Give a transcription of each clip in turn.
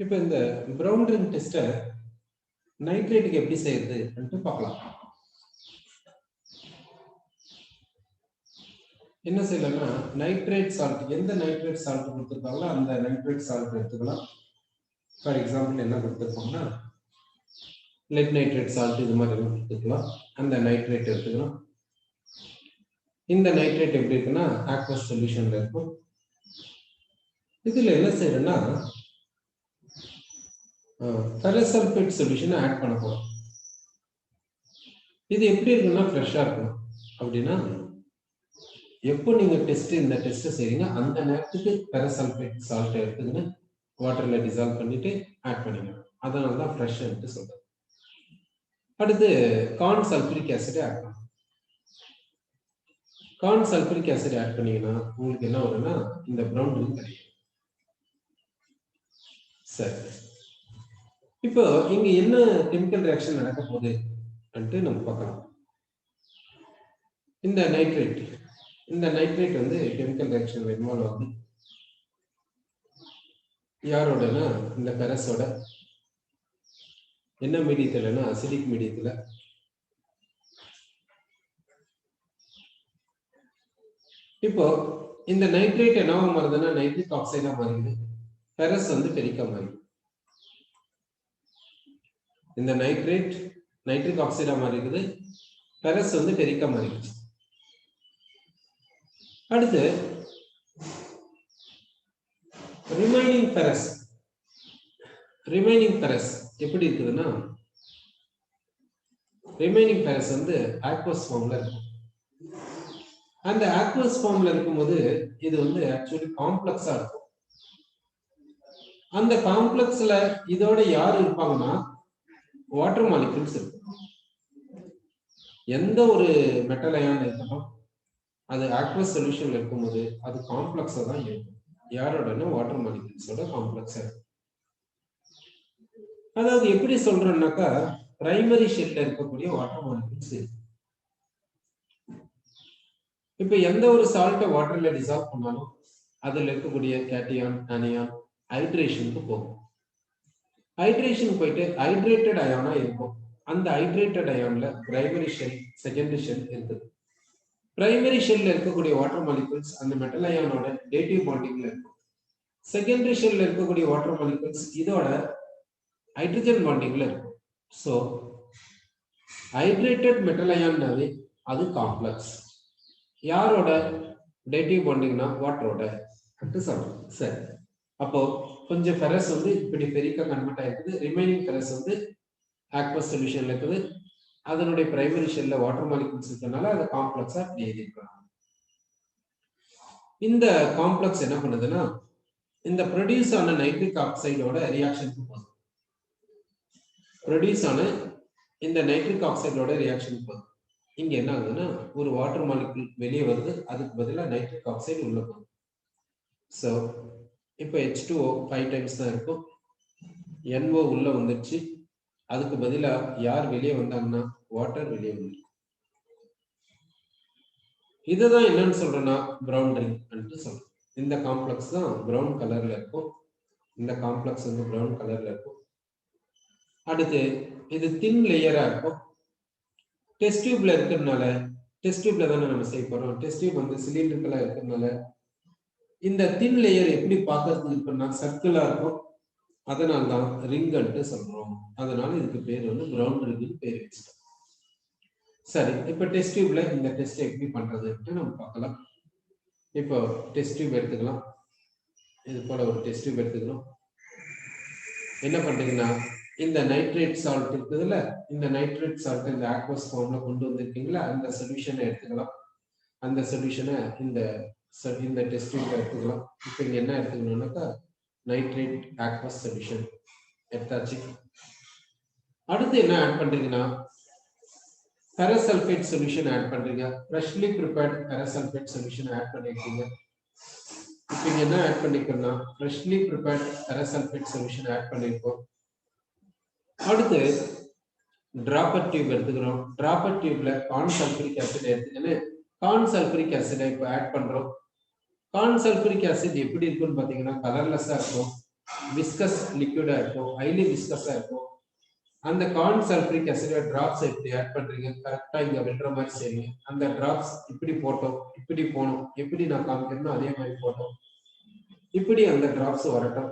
இப்போ இந்த brown ring டெஸ்ட்டை நைட்ரேட்டுக்கு எப்படி செய்யறது பார்க்கலாம். என்ன செய்யலாம்னா நைட்ரேட் சால்ட், எந்த நைட்ரேட் சால்ட் கொடுத்துருக்காங்களோ அந்த நைட்ரேட் சால்ட் எடுத்துக்கலாம். ஃபார் எக்ஸாம்பிள் என்ன கொடுத்துருக்கோம்னா லெட் நைட்ரேட் சால்ட் இது மாதிரி கொடுத்துக்கலாம். அந்த நைட்ரேட் எடுத்துக்கலாம். இந்த நைட்ரேட் எப்படி இருக்குன்னா ஆக்வஸ் சொல்யூஷன்ல இருக்கும். இதுல என்ன செய்யறேன்னா ஃபெரசல்ஃபேட் சொல்யூஷனை ஆட் பண்ண போறோம். இது எப்படி இருக்குன்னா ஃப்ரெஷ்ஷா இருக்கணும். அப்படின்னா எப்போ நீங்க இந்த டெஸ்ட் செய்றீங்க அந்த நேரத்துக்கு ஃபெரசல்ஃபேட் சால்ட் எடுத்துக்கின்னு வாட்டர்ல டிசால்வ் பண்ணிட்டு ஆட் பண்ணிக்கணும். அதனால தான் ஃப்ரெஷ் சொல்றேன். அடுத்து கார்ன் சல்ஃபூரிக் ஆசிட் ஆட் பண்ணணும். கார்ன் சல்ஃபூரிக் ஆசிட் ஆட் பண்ணீங்கன்னா உங்களுக்கு என்ன வரும்னா இந்த பிரவுன் ரிங் கிடைக்கும். சரி, இப்போ இங்க என்ன கெமிக்கல் ரியாக்ஷன் நடக்க போகுது நம்ம பார்க்கலாம். இந்த நைட்ரேட் வந்து கெமிக்கல் ரியாக்ஷன் இன்வால்வ் ஆகும். யாரோடனா இந்த ஃபெரஸோட என்ன மீடியத்துலன்னா அசிடிக் மீடியத்துல. இப்போ இந்த நைட்ரேட் என்னவா மாறுதுன்னா நைட்ரிக் ஆக்சைடா மாறிடுது. ஃபெரஸ் வந்து ஃபெரிக்கா மாறிடுது. இந்த நைட்ரிக் ஆக்சைடா மாறிடுது. ஃபெரஸ் வந்து ஃபெரிக்கா மாறிடுச்சு. அடுத்து ரிமைனிங் ஃபெரஸ் எப்படி இருக்குதுன்னா ரிமைனிங் ஃபெரஸ் வந்து ஆக்வஸ் ஃபார்ம்ல இருக்கும். அந்த ஆக்வஸ் ஃபார்ம்ல இருக்கும்போது இது வந்து ஆக்சுவலி காம்ப்ளெக்ஸா இருக்கும். அந்த காம்ப்ளெக்ஸ்ல இதோட யார் இருப்பாங்கன்னா வாட்டர் மாலிக்யூல்ஸ் இருக்கும். எந்த ஒரு மெட்டல் அயான் இருக்கட்டும் அது ஆக்வஸ் சொல்யூஷன்ல இருக்கும்போது அது காம்ப்ளெக்ஸா தான் இருக்கும். யாரோடனா வாட்டர் மாலிக்யூல்ஸோட காம்ப்ளெக்ஸா இருக்கும். அதாவது எப்படி சொல்றோம்னாக்கா பிரைமரி ஷெல்ல இருக்கக்கூடிய வாட்டர் மாலிக்யூல்ஸ் இருக்கு. இப்ப எந்த ஒரு சால்ட்டை வாட்டர்ல டிசால்வ் பண்ணாலும் அதுல இருக்கக்கூடிய கேட்டியான் அனியான் ஹைட்ரேஷனுக்கு போகும். ஹைட்ரேஷன் போயிட்டு ஹைட்ரேட்டட் அயானா இருக்கும். அந்த ஹைட்ரேட்டட் அயான்ல பிரைமரி ஷெல் செகண்டரி ஷெல் இருக்குது. பிரைமரி ஷெல்ல இருக்கக்கூடிய வாட்டர் மாலிகூல்ஸ் அந்த மெட்டல் அயானோட டேட்டிவ் பாண்டிங்ல இருக்கும். செகண்டரி ஷெல்ல இருக்கக்கூடிய வாட்டர் மாலிகூல்ஸ் இதோட ஹைட்ரஜன் பாண்டிங்ல இருக்கும். ஸோ ஹைட்ரேட்டட் மெட்டல் அயான்னாவே அது காம்ப்ளெக்ஸ். யாரோட டேட்டிவ் பாண்டிங்னா வாட்டரோட சொல்றோம். சரி, அப்போ கொஞ்சம் ஃபெரஸ் வந்து இப்படி ஃபெரிக்கா கன்வெர்ட் ஆயிருக்குது. ரிமைனிங் ஃபெரஸ் வந்து ஆக்வஸ் சொல்யூஷன்ல இருக்குது. அதனுடைய பிரைமரி ஷெல்ல வாட்டர் மாலிகூல்ஸ் இருக்கனால அது காம்ப்ளெக்ஸா இப்படி எழுதிருக்காங்க. இந்த காம்ப்ளெக்ஸ் என்ன பண்ணுதுன்னா இந்த ப்ரொடியூஸ் ஆன நைட்ரிக் ஆக்சைடோட ரியாக்ஷனுக்கு போகுது. ப்ரொடியூஸ் ஆன இந்த நைட்ரிக் ஆக்சைடோட ரியாக்ஷனுக்கு போகுது. இங்க என்ன ஆகுதுன்னா ஒரு வாட்டர் மாலிகூல் வெளியே வருது, அதுக்கு பதிலாக நைட்ரிக் ஆக்சைடு உள்ள போகுது. ஸோ இப்போ H2O 5 டைம்ஸ் தான் இருக்கும். NO உள்ள வந்துடுச்சு. அதுக்கு பதிலாக யார் வெளியே வந்தாங்கன்னா வாட்டர் வெளியே வந்துருக்கு. இதுதான் என்னன்னு சொல்றேன்னா பிரவுன் ரிங் சொல்றோம். இந்த காம்ப்ளெக்ஸ் தான் பிரவுன் கலர்ல இருக்கும். இந்த காம்ப்ளெக்ஸ் வந்து பிரவுன் கலர்ல இருக்கும். அடுத்து இது தின் லேயரா இருக்கும். டெஸ்ட் டியூப்ல இருக்கிறதுனால, டெஸ்ட் டியூப்ல தானே நம்ம செய்ய போறோம். டெஸ்ட் டியூப் வந்து சிலிண்டரிக்கலா இருக்கிறதுனால இந்த தின் லேயர் எப்படி பார்க்கறதுக்கு இருக்குன்னா சர்க்கிளா இருக்கும். அதனால தான் ரிங் சொல்றோம். அதனால இதுக்கு பேர் வந்து பிரவுன் ரிங் பேர் வச்சிட்டோம். சரி, இப்போ டெஸ்ட் டியூப்ல இந்த டெஸ்ட் எப்படி பண்றதுன்னு நம்ம பார்க்கலாம். இப்போ டெஸ்ட் டியூப் எடுத்துக்கலாம். இது போல ஒரு டெஸ்ட் டியூப் எடுத்துக்கணும். என்ன பண்றீங்கன்னா இந்த நைட்ரேட் சால்ட் இருக்குதுல்ல, இந்த நைட்ரேட் சால்ட் இந்த ஆக்வஸ் ஃபார்ம்ல கொண்டு வந்திருக்கீங்களா, அந்த சொல்யூஷனை எடுத்துக்கலாம். அந்த சொல்யூஷனை இந்த டெஸ்ட் டியூப்ல எடுத்துக்கலாம். இப்போ இங்க என்ன எடுத்துக்கணும்னாக்கா நைட்ரேட் ஆக்வஸ் சொல்யூஷன் எடுத்தாச்சு. அடுத்து என்ன ஆட் பண்றீங்கன்னா ஃபெரசல்ஃபேட் சொல்யூஷன் ஆட் பண்றீங்க. Freshly prepared ferrous sulphate solution add பண்ணிருக்கீங்க. இப்போ இங்க என்ன ஆட் பண்ணிருக்கோம்னா freshly prepared ferrous sulphate solution add பண்ணிருக்கோம். அடுத்து டிராப்பர் டியூப் எடுத்துக்கிறோம். டிராப்பர் டியூப்ல கார்ன் சல்ஃபூரிக் ஆசிட் எடுத்துக்கின்னு கார்ன் சல்ஃபூரிக் ஆசிட் இப்போ ஆட் பண்றோம். கார்ன் சல்ஃபூரிக் ஆசிட் எப்படி இருக்குன்னு பாத்தீங்கன்னா கலர்லெஸ்ஸா இருக்கும். விஸ்கஸ் லிக்விடா இருக்கும், ஹைலி விஸ்கஸா இருக்கும். அந்த கார்ன் சல்ஃபரிக் ஆசிட் டிராப்ஸ் இப்படி ஆட் பண்றீங்க, கரெக்டா இங்க விழுற மாதிரி செய்யுங்க. அந்த டிராப்ஸ் இப்படி போட்டோம், இப்படி போனோம், எப்படி நான் காமிக்கிறேனோ அதே மாதிரி போட்டோம், இப்படி அந்த டிராப்ஸ் வரட்டும்.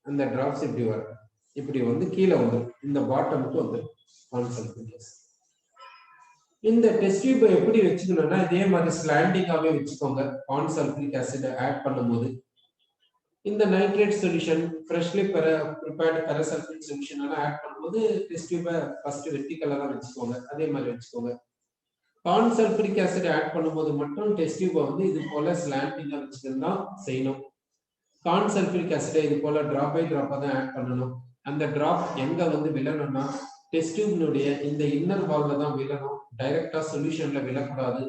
அந்த டிராப்ஸ் இப்படி வரட்டும், இப்படி வந்து கீழே வந்துடும், இந்த பாட்டமுக்கு வந்துடும் கார்ன் சல்ஃபரிக் ஆசிட். இந்த டெஸ்ட் டியூப் எப்படி வச்சுக்கணும்னா இதே மாதிரி ஸ்லாண்டிங்காவே வச்சுக்கோங்க. கார்ன் சல்ஃபரிக் ஆசிட் ஆட் பண்ணும்போது இந்த nitrate solution, freshly prepared ferrous sulphate solution எல்லாம் ஆட் பண்ணும்போது டெஸ்ட் டியூபை ஃபர்ஸ்ட் வெர்டிகலா தான் வச்சுக்கோங்க, அதே மாதிரி வச்சுக்கோங்க. கார்ன் சல்ஃபரிக் ஆசிட் ஆட் பண்ணும்போது மட்டும் டெஸ்ட் டியூபை வந்து இது போல ஸ்லாண்டிங்கா வச்சுக்கிட்டு தான் செய்யணும். கார்ன் சல்ஃபரிக் ஆசிட் இது போல டிராப் பை டிராப்பா தான் ஆட் பண்ணணும். அந்த டிராப் எங்க வந்து விழணும்னா டெஸ்ட் டியூப்னுடைய இந்த இன்னர் வால்ல தான் விழணும், டைரக்டா சொல்யூஷன்ல விழக்கூடாது.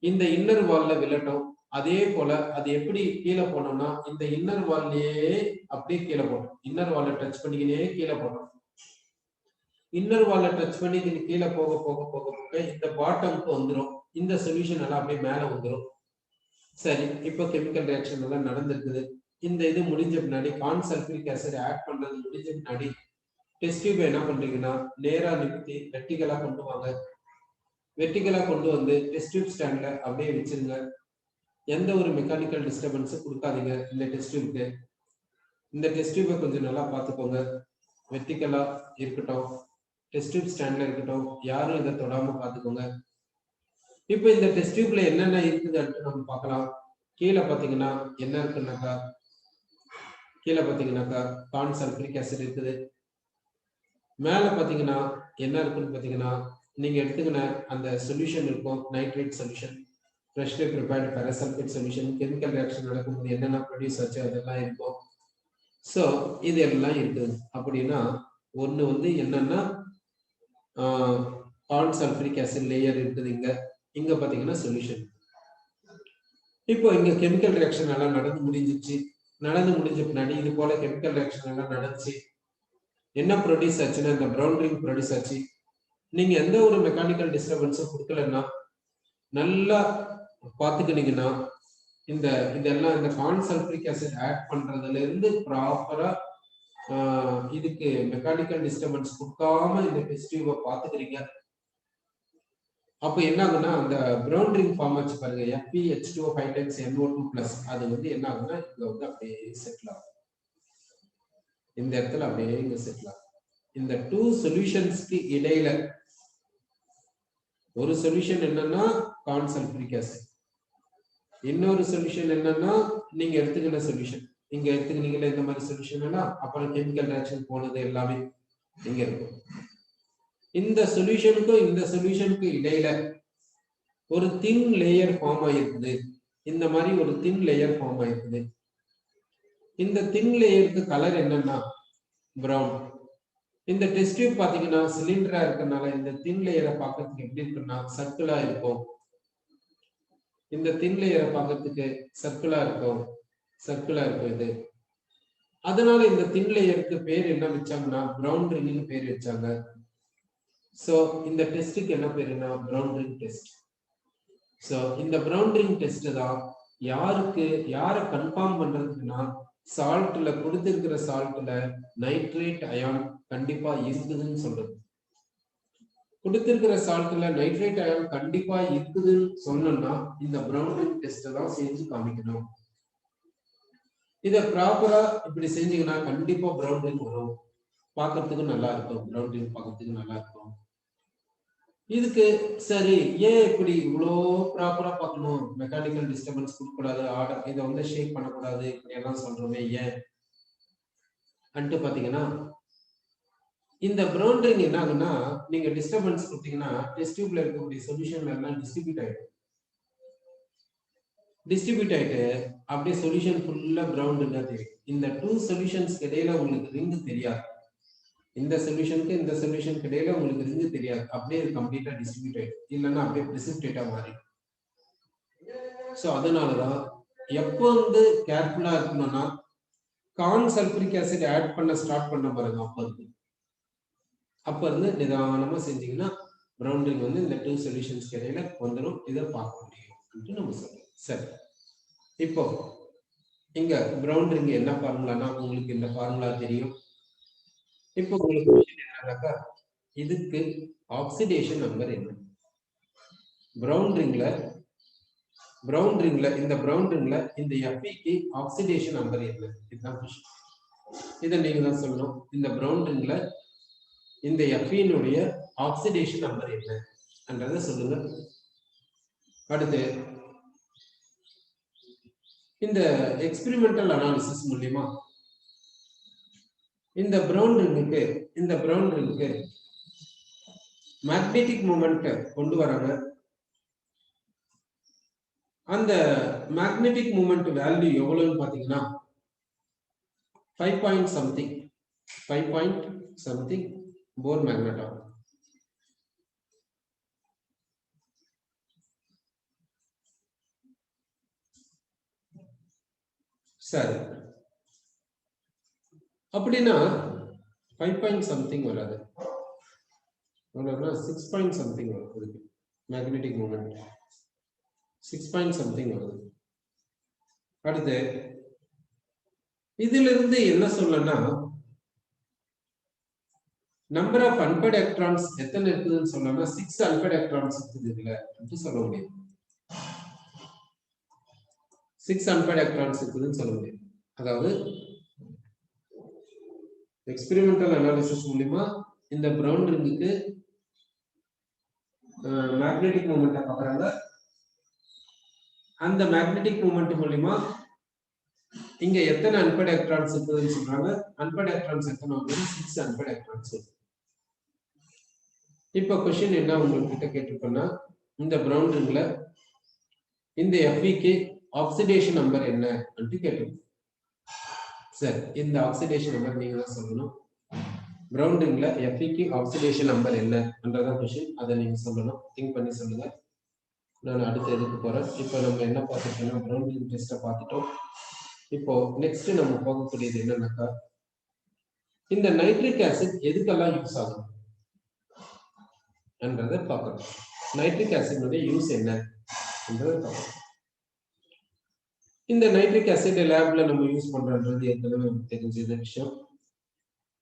இந்த இன்னர் வால்ல விழட்டும். அதே போல அது எப்படி கீழே போனோம்னா இந்த இன்னர் வால்லையே அப்படியே கீழே போடும், இன்னர் வால்ல டச் பண்ணிக்கினே கீழே போடும். இன்னர் வால்ல டச் பண்ணி கீழே போக போக போக போக இந்த பாட்டமுக்கு வந்துடும், இந்த சொல்யூஷன் எல்லாம் அப்படியே மேல வந்துடும். சரி, இப்போ கெமிக்கல் ரியாக்ஷன் எல்லாம் நடந்திருக்குது. இந்த இது முடிஞ்ச பின்னாடி கார்ன் சல்ஃபரிக் ஆசிட் ஆட் பண்றது முடிஞ்ச பின்னாடி டெஸ்ட் டியூப் என்ன பண்றீங்கன்னா நேரா நிறுத்தி வெர்டிகலா கொண்டு வாங்க. வெர்டிகலா கொண்டு வந்து டெஸ்ட் டியூப் ஸ்டாண்ட்ல அப்படியே வச்சிருங்க. எந்த ஒரு மெக்கானிக்கல் டிஸ்டர்பன்ஸும் கொடுக்காதீங்க இந்த டெஸ்ட் டியூப்க்கு. இந்த டெஸ்ட் டியூபை கொஞ்சம் நல்லா பார்த்துக்கோங்க, வெர்டிகலா இருக்கட்டும், டெஸ்ட் டியூப் ஸ்டாண்ட்ல இருக்கட்டும், யாரும் இதை தொடாம பார்த்துக்கோங்க. இப்போ இந்த டெஸ்ட் டியூப்ல என்னென்ன இருக்குதுன்னு நம்ம பார்க்கலாம். கீழே பார்த்தீங்கன்னா என்ன இருக்குன்னாக்கா, கீழே பார்த்தீங்கன்னாக்கா கார்ன் சல்ஃபரிக் ஆசிட் இருக்குது. மேல பார்த்தீங்கன்னா என்ன இருக்குன்னு பார்த்தீங்கன்னா நீங்க எடுத்துக்கின அந்த சொல்யூஷன் இருக்கும், nitrate solution, freshly prepared ferrous sulphate solution. Chemical reaction நடக்கும்போது என்னென்ன ப்ரொடியூஸ் ஆச்சு அதெல்லாம் இருக்கும். ஸோ இது எல்லாம் இருக்குது. அப்படின்னா ஒன்று வந்து என்னன்னா கார்ன் சல்ஃபரிக் ஆசிட் லேயர் இருக்குது. இங்க பார்த்தீங்கன்னா சொல்யூஷன். இப்போ இங்க கெமிக்கல் ரியாக்ஷன் எல்லாம் நடந்து முடிஞ்சிச்சு. நடந்து முடிஞ்ச பின்னாடி இது போல கெமிக்கல் ரியாக்ஷன் எல்லாம் நடந்துச்சு. என்ன ப்ரொடியூஸ் ஆச்சுன்னா இந்த ப்ரௌன் ரிங் ப்ரொடியூஸ் ஆச்சு. நீங்க எந்த ஒரு மெக்கானிக்கல் டிஸ்டர்பன்ஸும் கொடுக்கலன்னா நல்லா பார்த்துக்கிட்டீங்கன்னா இதெல்லாம் இந்த கார்ன் சல்ஃபரிக் ஆசிட் ஆட் பண்றதுல இருந்து ப்ராப்பரா இதுக்கு மெக்கானிக்கல் டிஸ்டர்பன்ஸ் கொடுக்காம இந்த டெஸ்ட் டியூபை பார்த்துக்கிறீங்க. அப்போ என்ன ஆகுன்னா அந்த ப்ரௌன் ரிங் ஃபார்ம் ஆச்சு பாருங்க, FeH2O 5 times NO2+, அது வந்து என்ன ஆகுன்னா இங்க வந்து அப்படியே செட்டில் ஆகும், இந்த இடத்துல அப்படியே இங்க செட்டில் ஆகும். இந்த டூ சொல்யூஷன்ஸ்க்கு இடையில ஒரு சொல்யூஷன் என்னன்னா கார்ன் சல்ஃபரிக் ஆசிட், இன்னொரு சொல்யூஷன் என்னன்னா நீங்க எடுத்துக்கிற சொல்யூஷன். இங்க எடுத்துக்கிட்டீங்களா இந்த மாதிரி சொல்யூஷன் எல்லாம், அப்புறம் கெமிக்கல் ரியாக்ஷன் போனது எல்லாமே இங்க இருக்கும். இந்த சொல்யூஷனுக்கும் இந்த சொல்யூஷனுக்கு இடையில ஒரு தின் லேயர் ஃபார்ம் ஆயிருக்குது. இந்த மாதிரி ஒரு தின் லேயர் ஃபார்ம் ஆயிருக்குது. இந்த தின் லேயருக்கு கலர் என்னன்னா பிரவுன். இந்த டெஸ்ட் டியூப் பாத்தீங்கன்னா சிலிண்டரா இருக்கறனால இந்த தின் லேயரை பார்க்கறதுக்கு எப்படி இருக்குன்னா சர்க்கிளா இருக்கும். இந்த தின் லேயரை பார்க்கறதுக்கு சர்க்கிளா இருக்கும், இது. அதனால இந்த தின் லேயருக்கு பேர் என்ன வச்சாங்கன்னா பிரவுன் ரிங்னு பேர் வச்சாங்க. சோ இந்த டெஸ்டுக்கு என்ன பேருன்னா பிரவுன் ரிங் டெஸ்ட். சோ இந்த பிரவுன் ரிங் டெஸ்ட் தான் யாரை கன்ஃபார்ம் பண்றதுக்குன்னா சால்ட்ல கொடுத்திருக்கிற சால்ட்ல நைட்ரேட் அயான் கண்டிப்பா இருக்குதுன்னு சொல்றது. கொடுத்திருக்கிற சால்ட்ல நைட்ரேட் அயான் கண்டிப்பா இருக்குதுன்னு சொன்னோம்னா இந்த பிரவுன் ரிங் டெஸ்ட் தான் செஞ்சு காமிக்கணும். இத ப்ராப்பரா இப்படி செஞ்சீங்கன்னா கண்டிப்பா பிரவுன் ரிங் வரும், பார்க்கறதுக்கு நல்லா இருக்கும், பிரவுன் ரிங் பார்க்கறதுக்கு நல்லா இருக்கும். இதுக்கு சரி ஏன் இப்படி இவ்வளோ ப்ராப்பரா பார்க்கணும், மெக்கானிக்கல் டிஸ்டர்பன்ஸ் கொடுக்கக்கூடாது, ஆர்டர் இதை வந்து ஷேக் பண்ணக்கூடாது, இப்படி எல்லாம் சொல்றோமே ஏன் அன்ட்டு பாத்தீங்கன்னா இந்த பிரவுன் ரிங் என்ன ஆகுன்னா நீங்க டிஸ்டர்பன்ஸ் கொடுத்தீங்கன்னா டெஸ்ட் டியூப்ல இருக்கக்கூடிய சொல்யூஷன் எல்லாம் டிஸ்ட்ரிபியூட் ஆயிட்டு அப்படியே சொல்யூஷன் ஃபுல்லா பிரவுன் ரிங்கா தெரியும். இந்த டூ சொல்யூஷன்ஸ் இடையில உங்களுக்கு ரிங் தெரியாது, இந்த சொல்யூஷனுக்கு இந்த சொல்யூஷனுக்கு இடையில உங்களுக்கு ரிங் தெரியாது, அப்படியே கம்ப்ளீட்டா டிஸ்ட்ரிபியூட் ஆயிடும், இல்லைன்னா அப்படியே பிரிசிபிடேட்டா மாறி. ஸோ அதனாலதான் எப்போ வந்து கேர்ஃபுல்லா இருக்கணும்னா கார்ன் சல்ஃபரிக் ஆசிட் ஆட் பண்ண ஸ்டார்ட் பண்ண பாருங்க, அப்ப இருந்து நிதானமா செஞ்சீங்கன்னா பிரவுன் ரிங் வந்து இந்த டூ சொல்யூஷன்ஸ் இடையில வந்துடும், இதை பார்க்க முடியும் நம்ம சொல்றோம். சரி, இப்போ இங்க பிரவுன் ரிங் என்ன ஃபார்முலானா உங்களுக்கு இந்த ஃபார்முலா தெரியும். இப்போ உங்களுக்கு என்னன்னாக்கா இதுக்கு ஆக்சிடேஷன் நம்பர் என்ன? பிரவுன் ரிங்ல இந்த பிரவுன் ரிங்ல இந்த Fe ஆக்சிடேஷன் நம்பர் என்ன? இதுதான் கொஸ்டின். இதை நீங்க தான் சொல்லணும். இந்த பிரவுன் ரிங்ல இந்த Fe னுடைய ஆக்சிடேஷன் நம்பர் என்னன்றதை சொல்லுங்க. அடுத்து இந்த எக்ஸ்பெரிமெண்டல் அனாலிசிஸ் மூலமா இந்த பிரவுன் ரிங்குக்கு மேக்னெட்டிக் மூமெண்ட் கொண்டு வராங்க. அந்த மேக்னெட்டிக் மூமெண்ட் வேல்யூ எவ்வளவுன்னு பாத்தீங்கன்னா 5 something போர் மேக்னெட் ஆகும். சரி, அப்படின்னா 5 something வராது, 6 something வரும். மேக்னெட்டிக் மூமெண்ட் 6 something வருது. அடுத்து இதுல இருந்து என்ன சொல்லனா நம்பர் ஆஃப் அன்பேர்ட் எலக்ட்ரான்ஸ் எத்தனை இருக்குதுன்னு சொல்லனா 6 அன்பேர்ட் எலக்ட்ரான்ஸ் இருக்குது இதுல அப்படி சொல்ல முடியும். 6 அன்பேர்ட் எலக்ட்ரான்ஸ் இருக்குதுன்னு சொல்ல முடியும். அதாவது எக்ஸ்பெரிமெண்டல் அனாலிசிஸ் மூலமா இந்த பிரவுன் ரிங்குக்கு மேக்னெட்டிக் மூமெண்ட் பார்க்கறாங்க. அந்த மேக்னெட்டிக் மூமெண்ட் மூலமா இங்க எத்தனை அன்பேர்ட் எலக்ட்ரான்ஸ் இருக்குதுன்னு சொல்றாங்க. அன்பேர்ட் எலக்ட்ரான்ஸ் எத்தனை? 6 அன்பேர்ட் எலக்ட்ரான்ஸ். இப்ப क्वेश्चन என்ன உங்ககிட்ட கேட்டிருக்கேன்னா இந்த பிரவுன் ரிங்ல இந்த Fe ஆக்சிடேஷன் நம்பர் என்ன அப்படி கேட்டிருக்கோம். சரி, இந்த ஆக்சிடேஷன் நம்பர் நீங்க தான் சொல்லணும். பிரவுன் ரிங்ல Fe ஆக்சிடேஷன் நம்பர் என்னன்றத क्वेश्चन, அதை நீங்க சொல்லணும். திங்க் பண்ணி சொல்லுங்க. நான் அடுத்து எதுக்கு போறேன். இப்போ நம்ம என்ன பார்த்துட்டோம்னா பிரவுன் ரிங் டெஸ்ட்டை பார்த்துட்டோம். இப்போ நெக்ஸ்ட் நம்ம போகக்கூடியது என்னன்னாக்கா இந்த நைட்ரிக் ஆசிட் எதுக்கெல்லாம் யூஸ் ஆகும் என்றதை பார்க்கணும். நைட்ரிக் ஆசிட் யூஸ் என்னன்றதை பார்க்கணும். இந்த நைட்ரிக் ஆசிட் லேப்ல நம்ம யூஸ் பண்றது ஏற்கனவே நமக்கு தெரிஞ்ச விஷயம்.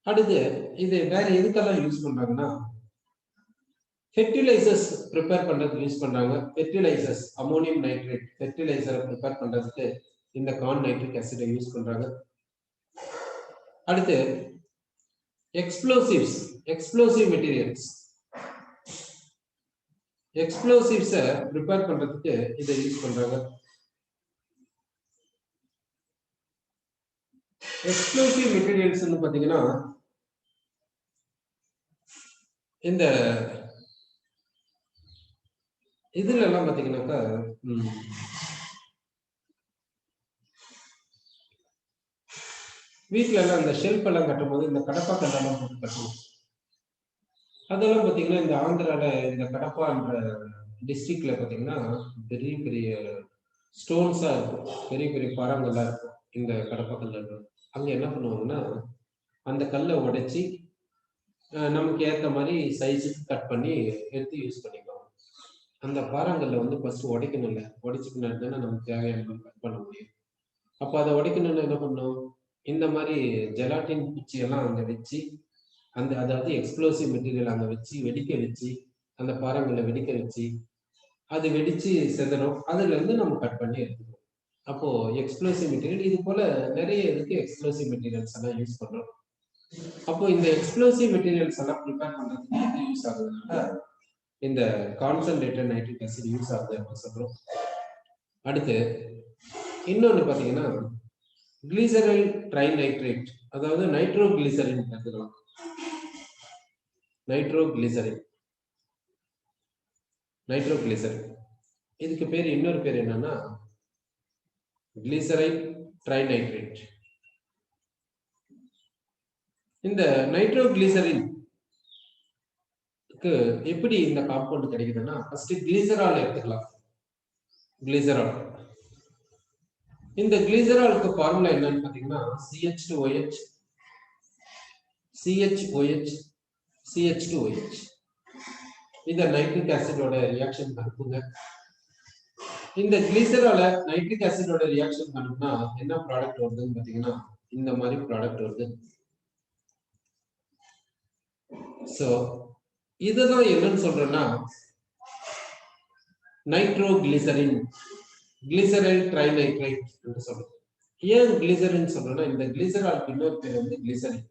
அடுத்து இது வேற எதுக்கெல்லாம் யூஸ் பண்றாங்கன்னா ஃபெர்டிலைசர்ஸ் ப்ரிப்பேர் பண்றதுக்கு யூஸ் பண்றாங்க. ஃபெர்டிலைசர்ஸ் அமோனியம் நைட்ரேட் ஃபெர்டிலைசரை ப்ரிப்பேர் பண்றதுக்கு இந்த கார்ன் நைட்ரிக் ஆசிடை யூஸ் பண்றாங்க. அடுத்து எக்ஸ்ப்ளோசிவ் மெட்டீரியல்ஸ் எக்ஸ்ப்ளோசிவ்ஸை ப்ரிப்பேர் பண்றதுக்கு இதை யூஸ் பண்றாங்க. எக்ஸ்ப்ளோசிவ் மெட்டீரியல்ஸ் பாத்தீங்கன்னா இந்த இதுல எல்லாம் பாத்தீங்கன்னாக்கா வீட்டுல எல்லாம் இந்த ஷெல்ஃப் எல்லாம் கட்டும் போது இந்த கடப்பா கல்லெல்லாம் போட்டு கட்டுவோம். அதெல்லாம் பாத்தீங்கன்னா இந்த ஆந்திரால இந்த கடப்பான்ற டிஸ்ட்ரிக்ட்ல பாத்தீங்கன்னா பெரிய பெரிய ஸ்டோன்ஸா இருக்கும், பெரிய பெரிய பாறாங்கல்லாம் இருக்கும். இந்த கடப்பா கல்ல அங்க என்ன பண்ணுவாங்கன்னா அந்த கல்லை உடைச்சி நமக்கு ஏற்ற மாதிரி சைஸுக்கு கட் பண்ணி எடுத்து யூஸ் பண்ணிக்கலாம். அந்த பாறாங்கல்ல ஃபர்ஸ்ட் உடைக்கணும். இல்லை உடைச்சு பின்னாடி தானே நமக்கு தேவையான கட் பண்ண முடியும். அப்போ அதை உடைக்கணும்னு என்ன பண்ணும், இந்த மாதிரி ஜெலாட்டின் குச்சி எல்லாம் அங்க வச்சு அதாவது எக்ஸ்ப்ளோசிவ் மெட்டீரியல் அங்க வச்சு வெடிக்க வச்சு அந்த பாறாங்கல்ல வெடிக்க வச்சு அது வெடிச்சு செதறும். அதுல இருந்து நம்ம கட் பண்ணி எடுத்துக்கணும். அப்போ எக்ஸ்ப்ளோசிவ் மெட்டீரியல் இது போல நிறைய இதுக்கு எக்ஸ்ப்ளோசிவ் மெட்டீரியல்ஸ் எல்லாம் யூஸ் பண்றோம். அப்போ இந்த எக்ஸ்ப்ளோசிவ் மெட்டீரியல்ஸ் எல்லாம் ப்ரிப்பேர் பண்றதுக்கு எது யூஸ் ஆகுதுன்னா இந்த கான்சன்ட்ரேட்டட் நைட்ரிக் ஆசிட் யூஸ் ஆகுது அப்படின்னு சொல்றோம். அடுத்து இன்னொன்னு பாத்தீங்கன்னா கிளிசரைல் ட்ரைநைட்ரேட், அதாவது நைட்ரோ கிளிசரின் எடுத்துக்கலாம். நைட்ரோகிளிசரின் இதுக்கு பேர் இன்னொரு பேர் என்னன்னா கிளிசரைல் ட்ரைநைட்ரேட். இந்த நைட்ரோகிளிசரின் எப்படி இந்த காம்பவுண்ட் கிடைக்குதுன்னா ஃபர்ஸ்ட் கிளிசரால் எடுத்துக்கலாம். கிளிசரால், இந்த கிளிசராலுக்கு ஃபார்முலா என்னன்னு பாத்தீங்கன்னா CH2OH CH2OH. இந்த நைட்ரிக் ஆசிடோட ரியாக்ஷன் அனுப்புங்க. இந்த கிளிசரால நைட்ரிக் ஆசிடோட ரியாக்ஷன் பண்ணோம்னா என்ன ப்ராடக்ட் வருதுன்னு பாத்தீங்கன்னா இந்த மாதிரி ப்ராடக்ட் வருது. சோ இதுதான் என்னன்னு சொல்றேன்னா நைட்ரோகிளிசரின், கிளிசரைல் ட்ரைநைட்ரேட் என்று சொல்றோம். ஏன் கிளிசரின் சொல்றேன்னா இந்த கிளிசரால் இன்னொரு பேர் வந்து கிளிசரின்.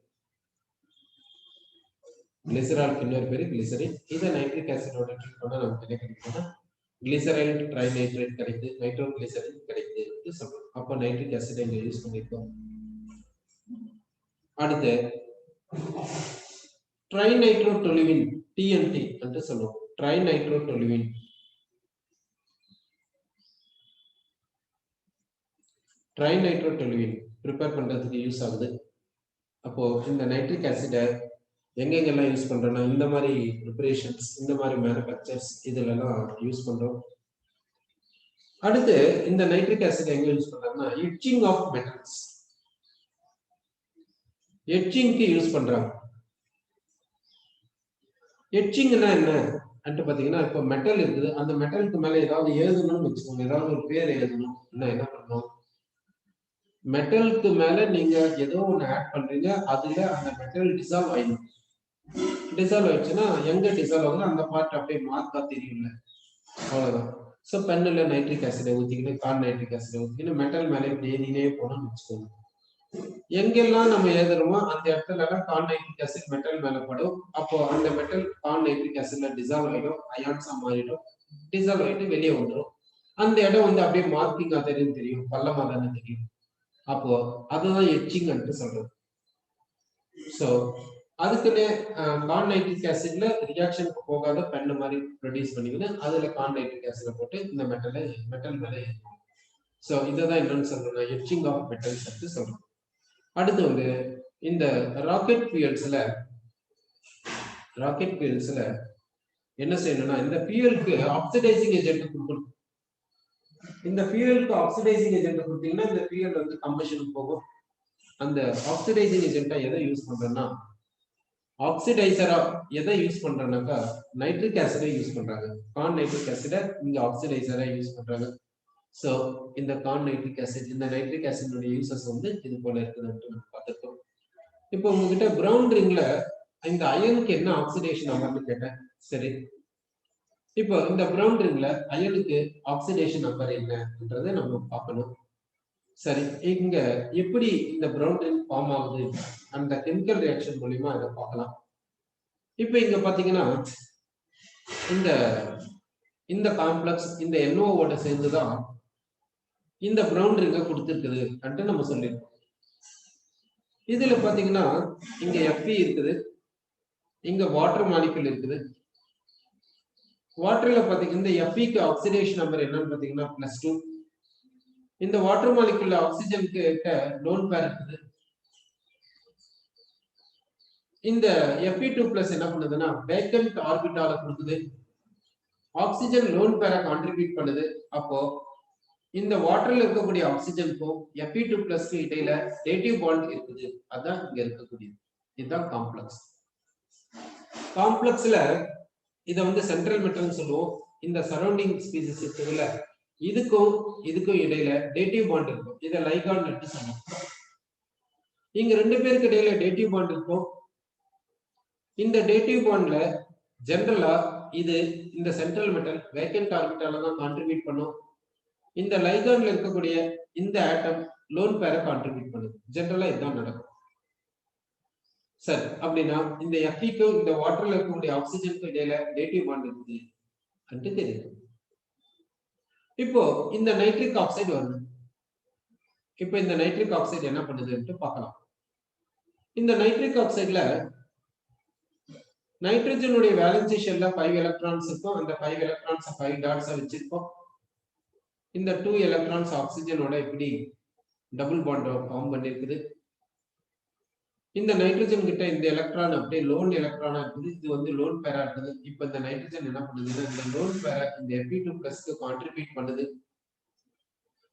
கிளிசரால் இன்னொரு பேர் கிளிசரின். இதை நைட்ரிக் ஆசிடோட ட்ரீட் பண்ணா நமக்கு என்ன கிடைக்கும்னா கிளிசரைல் ட்ரைநைட்ரேட் கிடைக்குது, நைட்ரோகிளிசரின் கிடைக்குது சொல்றோம். அப்போ நைட்ரிக் ஆசிட் இங்க யூஸ் பண்ணிருக்கோம். அடுத்து ட்ரைநைட்ரோடொலுவின் டிஎன்டி என்று சொல்லுவோம். ட்ரைநைட்ரோடொலுவின் ட்ரைநைட்ரோடொலுவின் ப்ரிப்பேர் பண்றதுக்கு யூஸ் ஆகுது. அப்போ இந்த நைட்ரிக் ஆசிடை எங்கெங்கெல்லாம் யூஸ் பண்றோம்னா இந்த மாதிரி ப்ரிப்பரேஷன்ஸ், இந்த மாதிரி மேனுஃபேக்சர்ஸ் இதுலலாம் யூஸ் பண்றோம். அடுத்து இந்த நைட்ரிக் ஆசிட் எங்க யூஸ் பண்றாங்கன்னா எட்சிங் ஆஃப் மெட்டல்ஸ், எட்சிங்க்கு யூஸ் பண்றாங்க. எட்சிங்னா என்ன அன்ட்டு பாத்தீங்கன்னா இப்போ மெட்டல் இருக்குது, அந்த மெட்டலுக்கு மேல ஏதாவது எழுதணும்னு வச்சுக்கோங்க, ஏதாவது ஒரு பேர் எழுதணும், என்ன பண்ணணும், மெட்டலுக்கு மேல நீங்க ஏதோ ஒண்ணு ஆட் பண்றீங்க, அதுல அந்த மெட்டல் டிசால்வ் ஆயிடும். டிசால்வ் ஆயிடுச்சுன்னா எங்க டிசால்வ் ஆகுது அந்த பார்ட் அப்படியே மார்க்கா தெரியும்ல, அவ்வளவுதான். ஸோ பென்னில் நைட்ரிக் ஆசிடை ஊற்றிக்கிட்டு கார்ன் நைட்ரிக் ஆசிடை ஊற்றிக்கிட்டு மெட்டல் மேலே இப்படி எழுதினே போனோம்னு வச்சுக்கோங்க. எங்கெல்லாம் நம்ம எழுதுறோமோ அந்த இடத்துல எல்லாம் கார்ன் நைட்ரிக் ஆசிட் மெட்டல் மேல படும். அப்போ அந்த மெட்டல் கார்ன் நைட்ரிக் ஆசிட்ல டிசால்வ் ஆயிடும், அயான்ஸா மாறிடும், டிசால்வ் ஆயிட்டு வெளியே வந்துடும். அந்த இடம் வந்து அப்படியே மார்க்கிங்கா தெரியும், பள்ளமா தானே தெரியும். அப்போ அதுதான் எட்சிங் சொல்றது. ஸோ அதுக்குன்னு கார்ன் நைட்ரிக் ஆசிட்ல ரியாக்ஷனுக்கு போகாத பென் மாதிரி ப்ரொடியூஸ் பண்ணிக்கிட்டு அதுல கார்ன் நைட்ரிக் ஆசிட போட்டு இந்த மெட்டல் மேல எழுதுவோம். ஸோ இதுதான் என்னன்னு சொல்றேன், எட்சிங் ஆஃப் மெட்டல்ஸ் சொல்றோம். அடுத்து வந்து இந்த ராக்கெட் ஃபியூயல்ஸ்ல என்ன செய்யணும்னா இந்த ஃபியூயலுக்கு ஆக்சிடைசிங் ஏஜென்ட் கொடுக்கணும். இந்த ஃபியூயலுக்கு ஆக்சிடைசிங் ஏஜென்ட் கொடுத்தீங்கன்னா இந்த ஃபியூயல் வந்து கம்பஷனுக்கு போகும். அந்த ஆக்சிடைசிங் ஏஜென்ட்டா எதை யூஸ் பண்றேன்னா ஆக்சிடைசரா எதை யூஸ் பண்றேன்னாக்கா நைட்ரிக் ஆசிடை யூஸ் பண்றாங்க. கார்ன் நைட்ரிக் ஆசிடை இங்க ஆக்சிடைசரா யூஸ் பண்றாங்க. சோ இந்த கார்ன் நைட்ரிக் ஆசிட், இந்த நைட்ரிக் ஆசிடோட யூசஸ் வந்து இது போல இருக்குதுன்னு நம்ம பார்த்துருக்கோம். இப்போ உங்ககிட்ட பிரவுன் ரிங்ல இந்த அயனுக்கு என்ன ஆக்சிடேஷன் நம்பர்னு கேட்டேன். சரி, இப்போ இந்த பிரவுன் ரிங்ல அயனுக்கு ஆக்சிடேஷன் நம்பர் என்னன்றதை நம்ம பார்க்கணும். சரி, இங்க எப்படி இந்த பிரவுன் ரிங் ஃபார்ம் ஆகுது அந்த கெமிக்கல் ரியாக்ஷன் மூலியமா இதை பார்க்கலாம். இப்போ இங்க பாத்தீங்கன்னா இந்த காம்ப்ளெக்ஸ் இந்த NO சேர்ந்துதான் இந்த பிரவுன் ரிங்கை கொடுத்துருக்குது அப்படின்ட்டு நம்ம சொல்லியிருக்கோம். இதுல பாத்தீங்கன்னா இங்க Fe இருக்குது, இங்க வாட்டர் மாலிகுல் இருக்குது. வாட்டர்ல பாத்தீங்கன்னா இந்த Feக்கு ஆக்சிடேஷன் நம்பர் என்னன்னு பாத்தீங்கன்னா +2. இந்த வாட்டர் மாலிகுல்ல ஆக்சிஜனுக்கு லோன் பேர் இருக்குது. இந்த Fe2+ என்ன பண்ணுதுன்னா வேக்கன்ட் ஆர்பிட்டால கொடுக்குது, ஆக்சிஜன் லோன் பேரை கான்ட்ரிபியூட் பண்ணுது. அப்போ இந்த வாட்டர்ல இருக்கக்கூடிய ஆக்சிஜனுக்கும் Fe2+ இடையில டேட்டிவ் பாண்ட் இருக்குது. அதான் இங்க இருக்கக்கூடியது. இதுதான் காம்ப்ளெக்ஸ். காம்ப்ளெக்ஸ்ல இத வந்து சென்ட்ரல் மெட்டல்னு சொல்லுவோம். இந்த சரௌண்டிங் ஸ்பீசிஸ் இருக்குதுல்ல, இதுக்கும் இடையில டேட்டிவ் பாண்ட் இருக்கும். இதை லைகாண்ட் என்று சொல்லுவோம். இங்க ரெண்டு பேருக்கு இடையில டேட்டிவ் பாண்ட் இருக்கும். இந்த டேட்டிவ் பாண்ட்ல ஜெனரலா இது இந்த சென்ட்ரல் மெட்டல் வேக்கன்ட் ஆர்பிட்டால தான் கான்ட்ரிபியூட் பண்ணும். இந்த லைகாண்ட்ல இருக்கக்கூடிய இந்த ஆட்டம் லோன் பேரை கான்ட்ரிபியூட் பண்ணுது. ஜெனரலா இதுதான் நடக்கும். சரி, அப்படின்னா இந்த Feக்கும் இந்த வாட்டர்ல இருக்கக்கூடிய ஆக்சிஜனுக்கும் இடையில டேட்டிவ் பாண்ட் இருக்குது என்று தெரியுது. இப்போ இந்த நைட்ரிக் ஆக்சைடு வருது. இப்போ இந்த நைட்ரிக் ஆக்சைடு என்ன பண்ணுதுன்னு பார்க்கலாம். இந்த நைட்ரிக் ஆக்சைடுல நைட்ரஜனுடைய வேலன்சி ஷெல்ல 5 எலக்ட்ரான்ஸ் இருக்கும். அந்த 5 எலக்ட்ரான்ஸ் 5 டாட்ஸா வச்சிருப்போம். இந்த 2 எலக்ட்ரான்ஸ் ஆக்சிஜனோட இப்படி டபுள் பாண்ட் ஃபார்ம் பண்ணிருக்குது. இந்த நைட்ரஜன் கிட்ட இந்த எலக்ட்ரான் அப்படியே லோன் எலக்ட்ரானா இருக்குது. இது வந்து லோன் பேரா இருக்குது. இப்போ இந்த நைட்ரஜன் என்ன பண்ணுதுன்னா இந்த லோன் பேரை இந்த Fe2+ கான்ட்ரிபியூட் பண்ணுது.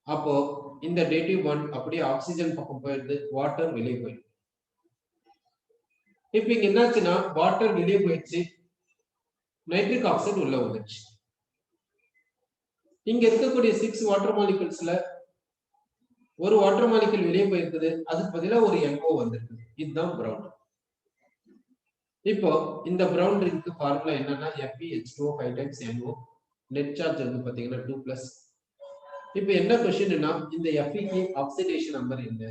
அப்போ இந்த டேட்டிவ் பாண்ட் அப்படியே ஆக்சிஜன் பக்கம் போயிடுது, வாட்டர் வெளியே போயிடுது. இப்ப இங்க என்னாச்சுன்னா வாட்டர் வெளியே போயிடுச்சு, நைட்ரிக் ஆக்சைடு உள்ள வந்துச்சு. இங்க இருக்கக்கூடிய 6 வாட்டர் மாலிகூல்ஸ்ல ஒரு வாட்டர் மாலிகூல் வெளியே போயிருக்குது, அதுக்கு பதிலா ஒரு NO வந்திருக்கு. இதுதான் பிரவுன். இப்போ இந்த பிரவுன் ரிங்க்கு ஃபார்முலா என்னன்னா FeH2O 5 times NO. Net charge வந்து பாத்தீங்கன்னா 2+. இப்போ என்ன क्वेश्चनனா இந்த Fe க்கு ஆக்சிடேஷன் நம்பர் என்ன?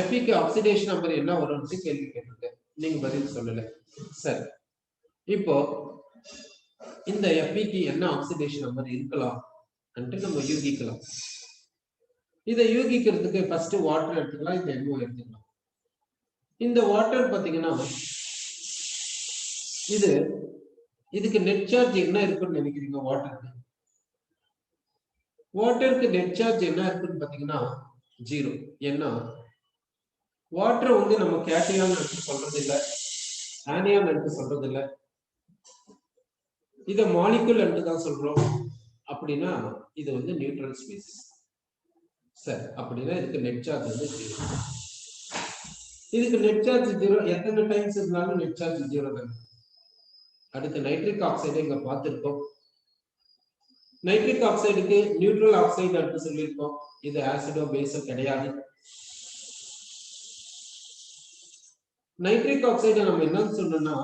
Fe க்கு ஆக்சிடேஷன் நம்பர் என்ன வரும்னு கேள்வி கேட்டிருக்கேன். நீங்க பதில் சொல்லல. சரி. இப்போ இந்த Fe க்கு என்ன ஆக்சிடேஷன் நம்பர் இருக்கலாம் என்று நம்ம யூகிக்கலாம். இதை யூகிக்கிறதுக்கு ஃபர்ஸ்ட் வாட்டர் எடுத்துக்கலாம், இந்த NO எடுத்துக்கலாம். இந்த வாட்டர் பாத்தீங்கன்னா இதுக்கு நெட் சார்ஜ் என்ன இருக்குன்னு நினைக்கிறீங்க? வாட்டருக்கு நெட் சார்ஜ் என்ன இருக்குன்னு பாத்தீங்கன்னா 0. ஏன்னா வாட்டர் வந்து நம்ம கேட்டியான் எடுத்து சொல்றது இல்ல, ஆனியான் எடுத்து சொல்றது இல்ல, இத மாலிகுல் எடுத்து தான் சொல்றோம். அப்படின்னா இது வந்து நியூட்ரல் ஸ்பீசிஸ். சரி, அப்படின்னா இதுக்கு நெட் சார்ஜ் வந்து 0. இதுக்கு நெட் சார்ஜ் 0 எத்தனை டைம்ஸ் இருந்தாலும் நெட் சார்ஜ் 0 தான். அடுத்து நைட்ரிக் ஆக்சைடு இங்க பார்த்திருக்கோம். நைட்ரிக் ஆக்சைடுக்கு நியூட்ரல் ஆக்சைடு எடுத்து சொல்லியிருக்கோம். இது ஆசிடோ பேஸோ கிடையாது. நைட்ரிக் ஆக்சைடு நம்ம என்னன்னு சொன்னோம்னா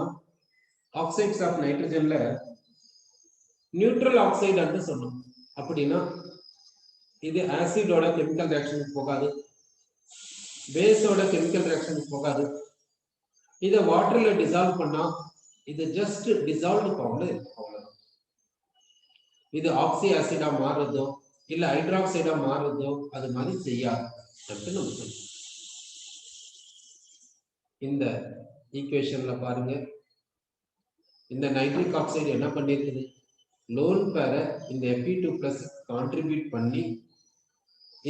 ஆக்சைட்ஸ் ஆஃப் நைட்ரஜன்ல நியூட்ரல் ஆக்சைடு என்று சொன்னோம். அப்படின்னா இது ஆசிடோட கெமிக்கல் ரியாக்ஷனுக்கு போகாது, பேஸோட கெமிக்கல் ரியாக்ஷனுக்கு போகாது. இதை வாட்டர்ல டிசால்வ் பண்ணா இது ஜஸ்ட் டிசால்வ்டு ஃபார்ம்ல இருக்கும். இது ஆக்சி ஆசிடா மாறுறதோ இல்ல ஹைட்ராக்சைடா மாறுறதோ அது மாதிரி செய்யாது. நம்ம சொல்றோம். இந்த ஈக்குவேஷன்ல பாருங்க, இந்த நைட்ரிக் ஆக்சைடு என்ன பண்ணிருக்குது, லோன் பேர இந்த Fe2+ கான்ட்ரிபியூட் பண்ணி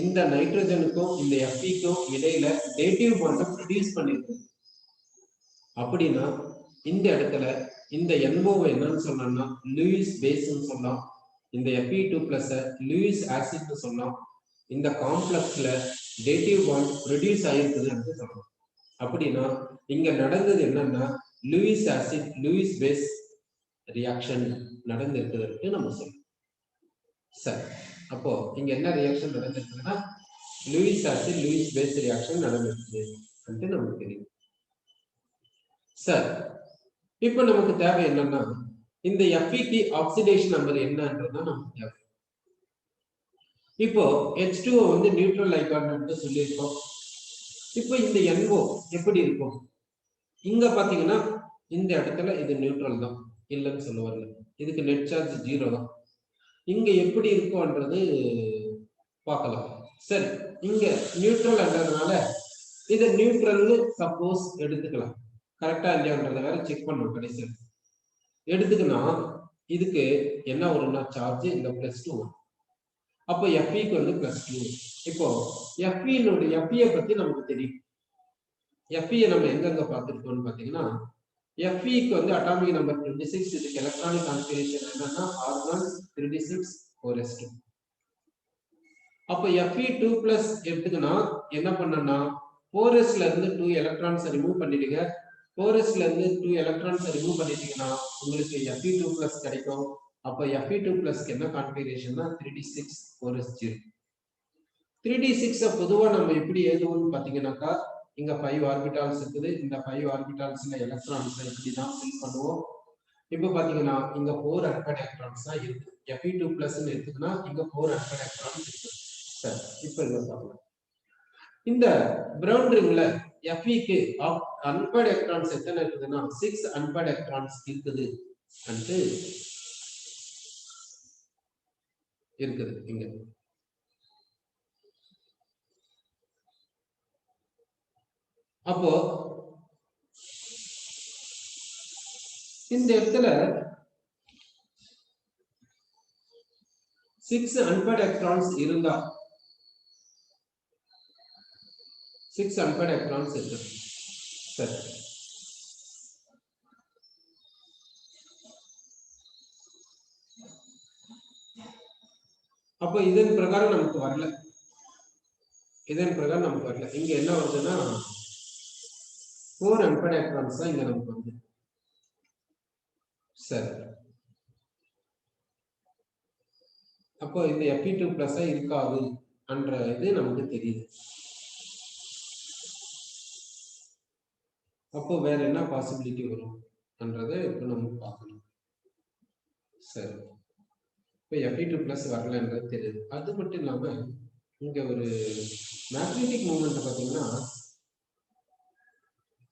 இந்த நைட்ரஜனுக்கும் இந்த Feக்கும் இடையில டேட்டிவ் பாண்ட் ப்ரொடியூஸ் பண்ணிருக்கு. அப்படின்னா இந்த இடத்துல இந்த NO என்னன்னு சொன்னோம்னா லூயிஸ் பேஸ்ன்னு சொல்லலாம், இந்த Fe2+ லூயிஸ் ஆசிட்னு சொல்லலாம். இந்த காம்ப்ளெக்ஸ்ல டேட்டிவ் பாண்ட் ப்ரொடியூஸ் ஆயிருக்குதுன்னு சொல்லலாம். அப்படின்னா இங்க நடந்தது என்னன்னா Lewis acid Lewis base reaction நடந்திருக்கிறதுக்கு நம்ம சொல்லலாம். சரி, அப்போ இங்க என்ன ரியாக்ஷன் நடந்திருக்குன்னா Lewis acid Lewis base reaction நடந்திருக்கு என்று நமக்கு தெரியும். சரி, இப்போ நமக்கு தேவை என்னன்னா இந்த Fe க்கு ஆக்சிடேஷன் நம்பர் என்னன்றதுதான் நமக்கு தேவை. இப்போ H2O வந்து நியூட்ரல் ஐகான் சொல்லியிருக்கோம். இப்போ இந்த NO எப்படி இருக்கும்? இங்க பாத்தீங்கன்னா இந்த இடத்துல இது நியூட்ரல் தான், இல்லைன்னு சொல்ல வரல. இதுக்கு நெட் சார்ஜ் 0 தான். இங்க எப்படி இருக்கும்ன்றது பார்க்கலாம். சரி, இங்க நியூட்ரல் என்றதுனால இதை நியூட்ரல்னு சப்போஸ் எடுத்துக்கலாம். கரெக்டா இல்லையான்றத வேற செக் பண்ணணும். கடைசியில் எடுத்துக்கினா இதுக்கு என்ன வரும்னா சார்ஜ் இந்த +2. அப்போ Feக்கு வந்து +2. இப்போ Fe பத்தி நமக்கு தெரியும். Fe நம்ம எங்கெங்க பார்த்திருக்கோம்னு பாத்தீங்கன்னா Feக்கு வந்து அட்டாமிக் நம்பர் 26. இதுக்கு எலக்ட்ரானிக் கான்ஃபிகரேஷன் என்னன்னா ஆர்கான் 36 4s2. அப்போ Fe2+ எடுத்துக்கினா என்ன பண்ணனா 4s ல இருந்து 2 எலக்ட்ரான்ஸ் ரிமூவ் பண்ணிடுங்க. 4s ல இருந்து 2 எலக்ட்ரான்ஸ் ரிமூவ் பண்ணிட்டீங்கன்னா உங்களுக்கு Fe2+ கிடைக்கும். அப்போ Fe2+ என்ன கான்ஃபிகரேஷன்னா 36 4s0. 3d6 பொதுவா நம்ம எப்படி எழுதுவோம்னு பாத்தீங்கன்னாக்கா இங்க 5 ஆர்பிட்டால்ஸ் இருக்குது. இந்த 5 ஆர்பிட்டால்ஸ்ல எலக்ட்ரான்ஸ் இப்படி தான் ஃபில் பண்ணுவோம். இப்போ பாத்தீங்கன்னா இங்க 4 அன்பேர்ட் எலக்ட்ரான்ஸ் தான் இருக்கு. Fe2+ ன்னு எடுத்துக்கினா இங்க 4 அன்பேர்ட் எலக்ட்ரான்ஸ் இருக்கு. சரி, இப்போ இங்க பார்க்கலாம். இந்த பிரவுன் ரிங்ல Feக்கு அன்பேர்ட் எலக்ட்ரான்ஸ் எத்தனை இருக்குதுன்னா 6 அன்பேர்ட் எலக்ட்ரான்ஸ் இருக்குது இங்க. அப்போ இந்த இடத்துல 6 அன்பேர்ட் எலக்ட்ரான்ஸ் இருந்தா 6 அன்பேர்ட் எலக்ட்ரான்ஸ் இருக்கு. சரி, அப்போ இதன் பிரகாரம் நமக்கு வரல. இங்க என்ன வருதுன்னா 4 அன்பேர்ட் எலக்ட்ரான்ஸ் தான் இங்க நமக்கு வருது. சரி, அப்போ இந்த Fe2+ இருக்காது என்ற இது நமக்கு தெரியுது. அப்போ வேற என்ன பாசிபிலிட்டி வரும் என்றதை இப்போ நம்ம பார்க்கணும். சரி, இப்போ Fe2+ வரலன்றது தெரியுது. அது மட்டும் இல்லாம இங்க ஒரு மேக்னெட்டிக் மூமெண்ட் பார்த்தீங்கன்னா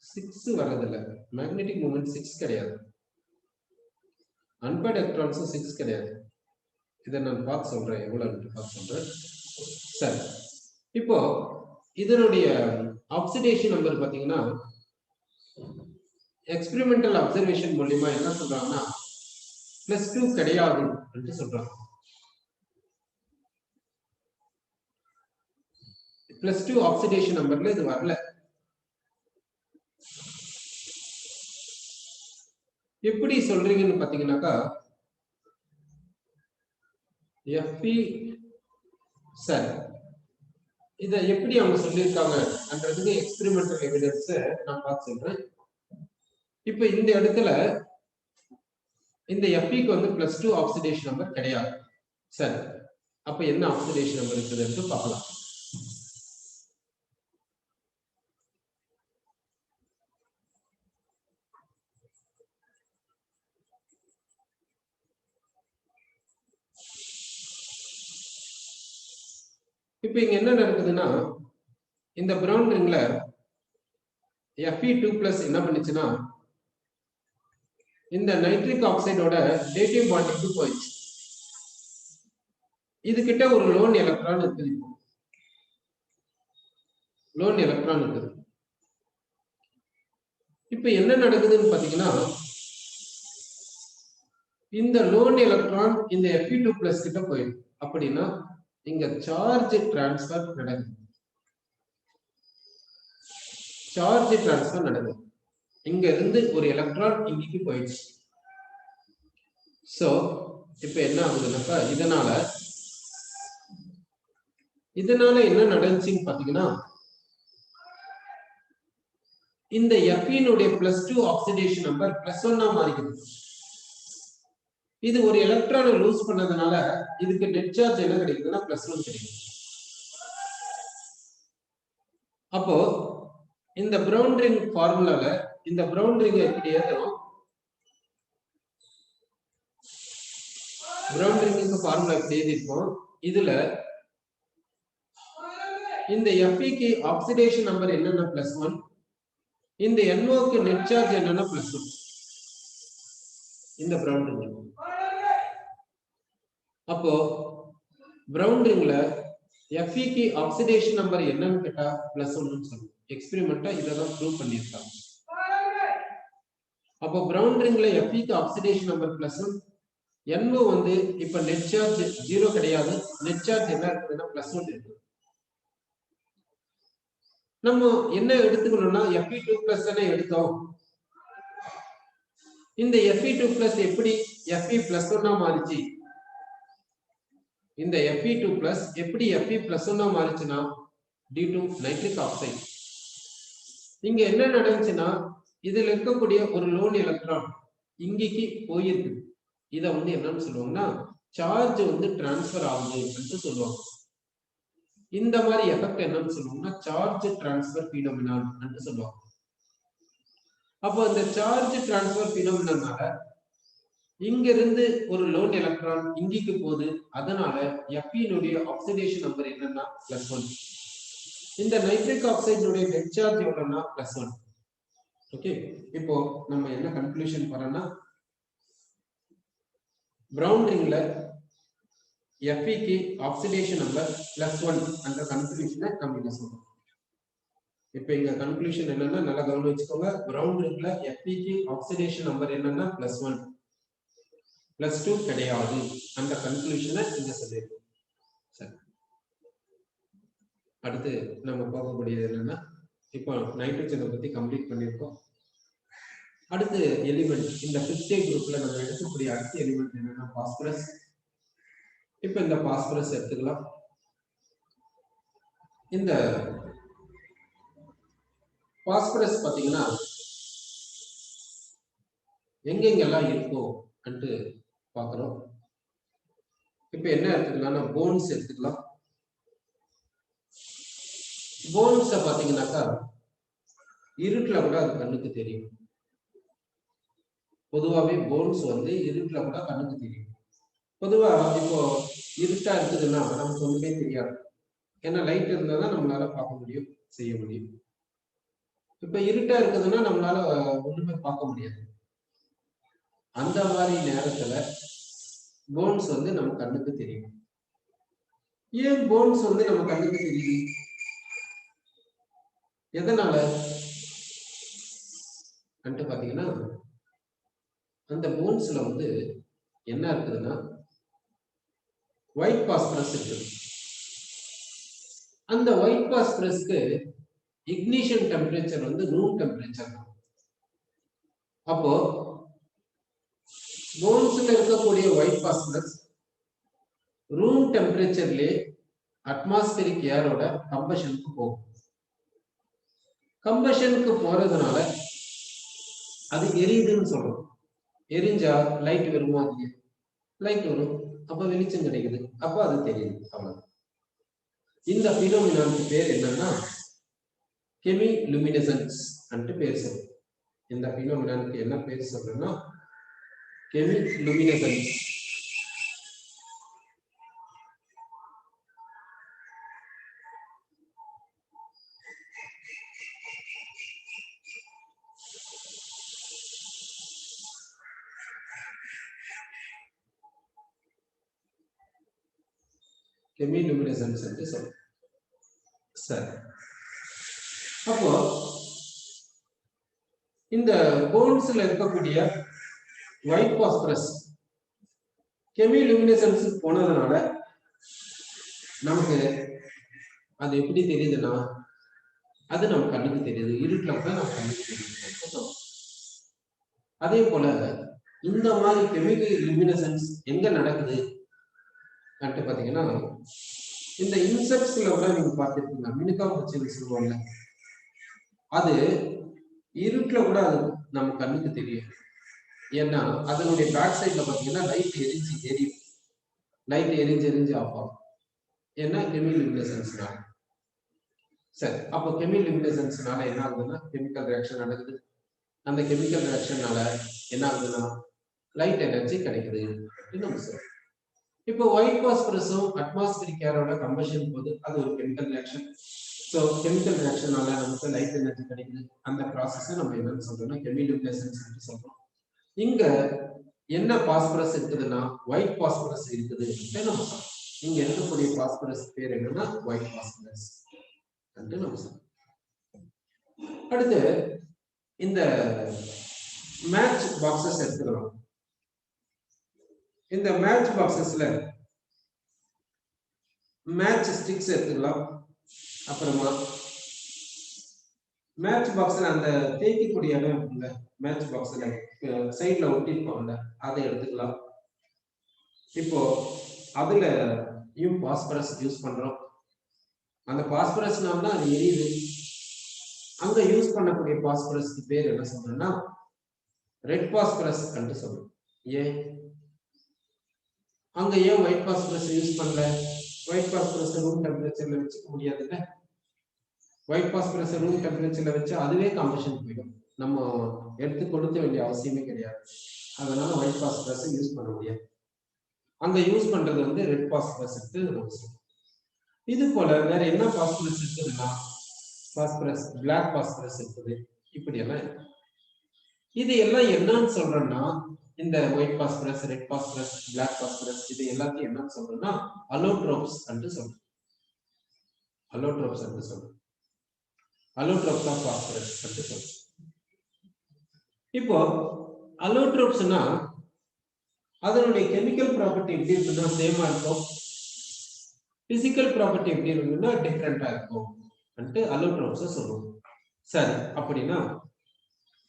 6 வர்றதில்லை. மேக்னெட்டிக் மூமெண்ட் 6 கிடையாது. அன்பேர்ட் எலக்ட்ரான்ஸும் 6 கிடையாது. இதை நான் பார்த்து சொல்றேன், எவ்வளவு பார்த்து சொல்றேன். சரி, இப்போ இதனுடைய ஆக்சிடேஷன் நம்பர் பார்த்தீங்கன்னா எக்ஸ்பெரிமெண்டல் அப்சர்வேஷன் மூலியமா என்ன சொல்றாங்கன்னா +2 கிடையாது என்று சொல்றாங்க. +2 ஆக்சிடேஷன் நம்பர்ல இது வரல. எப்படி சொல்றீங்கன்னு பாத்தீங்கன்னாக்கா Fe சரி, இதை எப்படி அவங்க சொல்லியிருக்காங்க என்றதுக்கு எக்ஸ்பெரிமெண்டல் எவிடன்ஸ் நான் பார்த்து சொல்றேன். இப்ப இந்த இடத்துல இந்த Feக்கு வந்து +2 ஆக்சிடேஷன் நம்பர் கிடையாது. சரி, அப்ப என்ன ஆக்சிடேஷன் நம்பர் இருக்குதுன்னு பார்க்கலாம். இப்ப இங்க என்ன நடக்குதுன்னா இந்த பிரவுன் ரிங்ல Fe2+ என்ன பண்ணுச்சுன்னா இந்த நைட்ரிக் ஆக்சைடோட டேட்டிவ் பாண்டிங்க்கு போயிடுச்சு. இது கிட்ட ஒரு லோன் எலக்ட்ரான் இருக்குது. லோன் எலக்ட்ரான் இருக்குது. இப்ப என்ன நடக்குதுன்னு பாத்தீங்கன்னா இந்த லோன் எலக்ட்ரான் இந்த Fe2+ கிட்ட போயிடும். அப்படின்னா இங்க சார்ஜ் டிரான்ஸ்பர் நடக்குது. சார்ஜ் டிரான்ஸ்பர் நடக்குது. இங்க இருந்து ஒரு எலக்ட்ரான் இங்கிக்கு போயிடுச்சு. சோ இப்ப என்ன ஆகுதுன்னாக்கா இதனால என்ன நடந்துச்சுன்னு பாத்தீங்கன்னா இந்த Feனுடைய +2 ஆக்சிடேஷன் நம்பர் +1 மாறிக்குது. இது ஒரு எலக்ட்ரானை லூஸ் பண்ணதுனால இதுக்கு நெட் சார்ஜ் என்ன கிடைக்குதுன்னா +1 கிடைக்குது. அப்போ இந்த பிரவுன் ரிங் ஃபார்முலால இந்த பிரவுன் ரிங் எப்படி எழுதணும்? பிரவுன் ரிங்குக்கு ஃபார்முலா எப்படி எழுதிருக்கோம்? இதுல இந்த Feக்கு ஆக்சிடேஷன் நம்பர் என்னன்னா +1, இந்த NOக்கு நெட் சார்ஜ் என்னன்னா +1. இந்த பிரவுன் ரிங். அப்போ பிரவுன் ரிங்ல Feக்கு ஆக்சிடேஷன் நம்பர் என்னன்னு கேட்டா +1ன்னு சொல்லுவோம். எக்ஸ்பெரிமெண்டா இதெல்லாம் ப்ரூவ் பண்ணிருக்காங்க. அப்போ பிரவுன் ரிங்ல Feக்கு ஆக்சிடேஷன் நம்பர் +1, NO வந்து இப்ப நெட் சார்ஜ் 0 கிடையாது. நெட் சார்ஜ் என்ன இருக்குதுன்னா +1 இருக்கு. நம்ம என்ன எடுத்துக்கணும்னா Fe2+ தானே எடுத்தோம். இந்த Fe2+ எப்படி Fe+1 மாறிச்சு? இந்த Fe2+ எப்படி Fe+1 மாறிச்சுன்னா due to nitric oxide. இங்க என்ன நடந்துச்சுன்னா இதுல இருக்கக்கூடிய ஒரு லோன் எலக்ட்ரான் இங்கிக்கு போயிருக்கு. இத வந்து என்னன்னு சொல்லுவாங்கன்னா சார்ஜ் வந்து டிரான்ஸ்பர் ஆகுது என்று சொல்லுவாங்க. இந்த மாதிரி எஃபெக்ட் என்னன்னு சொல்லுவாங்கன்னா சார்ஜ் டிரான்ஸ்பர் பினோமினான் என்று சொல்லுவாங்க. அப்போ இந்த சார்ஜ் டிரான்ஸ்பர் பினோமினானால இங்க இருந்து ஒரு லோன் எலக்ட்ரான் இங்கிக்கு போகுது. அதனால Feனுடைய ஆக்சிடேஷன் நம்பர் என்னன்னா +1. இந்த நைட்ரிக் ஆக்சைடுடைய நெட் சார்ஜ் எவ்வளவுன்னா +1. ஓகே, இப்போ நம்ம என்ன கன்க்ளூஷன் பண்ணோம்னா பிரவுன் ரிங்ல Feக்கு ஆக்சிடேஷன் நம்பர் +1 என்ற கன்க்ளூஷனை நம்ம இங்க சொல்றோம். இப்போ இங்க கன்க்ளூஷன் என்னன்னா நல்லா கவனம் வச்சுக்கோங்க. பிரவுன் ரிங்ல Feக்கு ஆக்சிடேஷன் நம்பர் என்னன்னா +1, +2 கிடையாது. அந்த கன்க்ளூஷனை இங்க சொல்லிருக்கோம். சரி, அடுத்து நம்ம பார்க்கக்கூடியது என்னன்னா இப்போ நைட்ரஜனை பத்தி கம்ப்ளீட் பண்ணிருக்கோம். அடுத்து எலிமெண்ட், இந்த 5th குரூப்ல நம்ம எடுக்கக்கூடிய அடுத்த எலிமெண்ட் என்னன்னா பாஸ்பரஸ். இப்போ இந்த பாஸ்பரஸ் எடுத்துக்கலாம். இந்த பாஸ்பரஸ் பாத்தீங்கன்னா எங்கெங்கெல்லாம் இருக்கும் என்று பார்க்கிறோம். இப்ப என்ன எடுத்துக்கலாம்னா போன்ஸ் எடுத்துக்கலாம். போன்ஸ பாத்தீங்கன்னாக்கா இருட்டுல கூட அது கண்ணுக்கு தெரியும். பொதுவாகவே போன்ஸ் வந்து இருட்டுல கூட கண்ணுக்கு தெரியும். பொதுவா இப்போ இருட்டா இருக்குதுன்னா நமக்கு ஒண்ணுமே தெரியாது. ஏன்னா லைட் இருந்தா தான் நம்மளால பார்க்க முடியும், செய்ய முடியும். இப்ப இருட்டா இருக்குதுன்னா நம்மளால ஒண்ணுமே பார்க்க முடியாது. அந்த மாதிரி நேரத்துல போன்ஸ் வந்து நம்ம கண்ணுக்கு தெரியும். ஏன் போன்ஸ் வந்து நம்ம கண்ணுக்கு தெரியுது? எதனால பாத்தீங்கன்னா அந்த போன்ஸ்ல வந்து என்ன இருக்குதுன்னா ஒயிட் பாஸ்பரஸ் இருக்குது. அந்த ஒயிட் பாஸ்பரஸ்க்கு இக்னிஷன் டெம்பரேச்சர் வந்து ரூம் டெம்பரேச்சர் தான். அப்போ போன்ஸ்ல இருக்கக்கூடிய ஒயிட் பாஸ்பரஸ் ரூம் டெம்பரேச்சர்லயே அட்மாஸ்பியரிக் ஏரோட கம்பஷனுக்கு போகும். கம்பஷனுக்கு போறதுனால அது எரியுதுன்னு சொல்றோம். எரிஞ்சா லைட் வருமா? லைட் வரும், அப்ப வெளிச்சம் கிடைக்குது, அப்ப அது தெரியுது. அவ்வளவு. இந்த பினோமினானுக்கு பேர் என்னன்னா கெமிலுமினசன்ஸ் என்று பேர் சொல்றோம். இந்த பினோமினானுக்கு என்ன பேர் சொல்றோம்னா கெமிலுமினசன்ஸ். கெமிலுமினசன்ஸ் என்று சொல்றோம். சரி, அப்போ இந்த போன்ஸ்ல இருக்கக்கூடிய ஒயிட் பாஸ்பரஸ் கெமிலுமினசன்ஸ் போனதுனால நமக்கு அது எப்படி தெரியுதுன்னா அது நம்ம கண்ணுக்கு தெரியுது. இருட்டுல கூட நம்ம கண்ணுக்கு தெரியுது. அதே போல இந்த மாதிரி கெமிக்கல் லுமினசன்ஸ் எங்க நடக்குது பாத்தீங்கன்னா இந்த இன்செக்ட்ஸ்ல கூட நீங்க பார்த்திருப்பீங்க, மினுக்கா பூச்சின்னு சொல்லுவாங்க. அது இருட்டுல கூட அது நம்ம கண்ணுக்கு தெரியும். ஏன்னா அதனுடைய பேக் சைட்ல பாத்தீங்கன்னா லைட் எரிஞ்சு எரியும். லைட் எரிஞ்சு ஆஃப் ஆகும். ஏன்னா கெமிலுமினசன்ஸ்னால. சரி, அப்போ கெமிலுமினசன்ஸ்னால என்ன ஆகுதுன்னா கெமிக்கல் ரியாக்ஷன் நடக்குது. அந்த கெமிக்கல் ரியாக்ஷனால என்ன ஆகுதுன்னா லைட் எனர்ஜி கிடைக்குது அப்படின்னு நம்ம சொல்றோம். இப்போ ஒயிட் பாஸ்பரஸும் அட்மாஸ்பியரிக் ஏரோட கம்பஷன் போது அது ஒரு கெமிக்கல் ரியாக்ஷன். ஸோ கெமிக்கல் ரியாக்ஷனால நமக்கு லைட் எனர்ஜி கிடைக்குது. அந்த ப்ராசஸ் நம்ம என்னன்னு சொல்றோம்னா கெமிலுமினசன்ஸ் சொல்றோம். இங்க என்ன பாஸ்பரஸ் இருக்குதுன்னா ஒயிட் பாஸ்பரஸ் இருக்குது நம்ம சொல்றோம். இங்க இருக்கக்கூடிய பாஸ்பரஸ் பேர் என்னன்னா ஒயிட் பாஸ்பரஸ் நம்ம சொல்றோம். அடுத்து இந்த மேட்ச் பாக்ஸஸ் எடுத்துக்கலாம். இந்த மேட்ச் பாக்ஸஸ்ல மேட்ச் ஸ்டிக்ஸ் எடுத்துக்கலாம். அப்புறமா மேட்ச் பாக்ஸ்ல அந்த தேய்க்கக்கூடிய இடம் இருக்குல்ல, மேட்ச் பாக்ஸ்ல சைட்ல ஒட்டிருக்கோம்ல, அதை எடுத்துக்கலாம். இப்போ அதுலயும் பாஸ்பரஸ் யூஸ் பண்றோம். அந்த பாஸ்பரஸ்னால தான் அது எரியுது. அங்க யூஸ் பண்ணக்கூடிய பாஸ்பரஸ்க்கு பேர் என்ன சொல்றேன்னா ரெட் பாஸ்பரஸ் என்று சொல்றோம். ஏன் அங்க ஏன் ஒயிட் பாஸ்பரஸ் யூஸ் பண்ணல? ஒயிட் பாஸ்பரஸ் ரூம் டெம்பரேச்சர்ல வச்சுக்க முடியாதுல்ல. ஒயிட் பாஸ்பரஸ் ரூம் டெம்பரேச்சர்ல வச்சு அதுவே கம்பஷன் போயிடும். நம்ம எடுத்து கொடுக்க வேண்டிய அவசியமே கிடையாது. அதனால ஒயிட் பாஸ்பரஸ் யூஸ் பண்ண முடியாது. அங்க யூஸ் பண்றது வந்து ரெட் பாஸ்பரஸ் எடுத்து. இது போல வேற என்ன பாஸ்பரஸ் இருக்குதுன்னா பாஸ்பரஸ், பிளாக் பாஸ்பரஸ் இருக்குது. இப்படி எல்லாம் இருக்கு. இது எல்லாம் என்னன்னு சொல்றேன்னா இந்த white phosphorus, red phosphorus, black phosphorus இது எல்லாத்தையும் என்னன்னு சொல்றேன்னா அலோட்ரோப்ஸ் என்று சொல்றோம். அலோட்ரோப்ஸ் என்று சொல்றோம். அலோட்ரோப்ஸ் ஆஃப் பாஸ்பரஸ் என்று சொல்றோம். இப்போ அலோட்ரோப்ஸ்னா அதனுடைய கெமிக்கல் ப்ராப்பர்ட்டி எப்படி இருக்குன்னா சேமா இருக்கும். பிசிக்கல் ப்ராப்பர்ட்டி எப்படி இருக்குன்னா டிஃப்ரெண்டா இருக்கும் அலோட்ரோப்ஸ் சொல்லுவோம். சரி, அப்படின்னா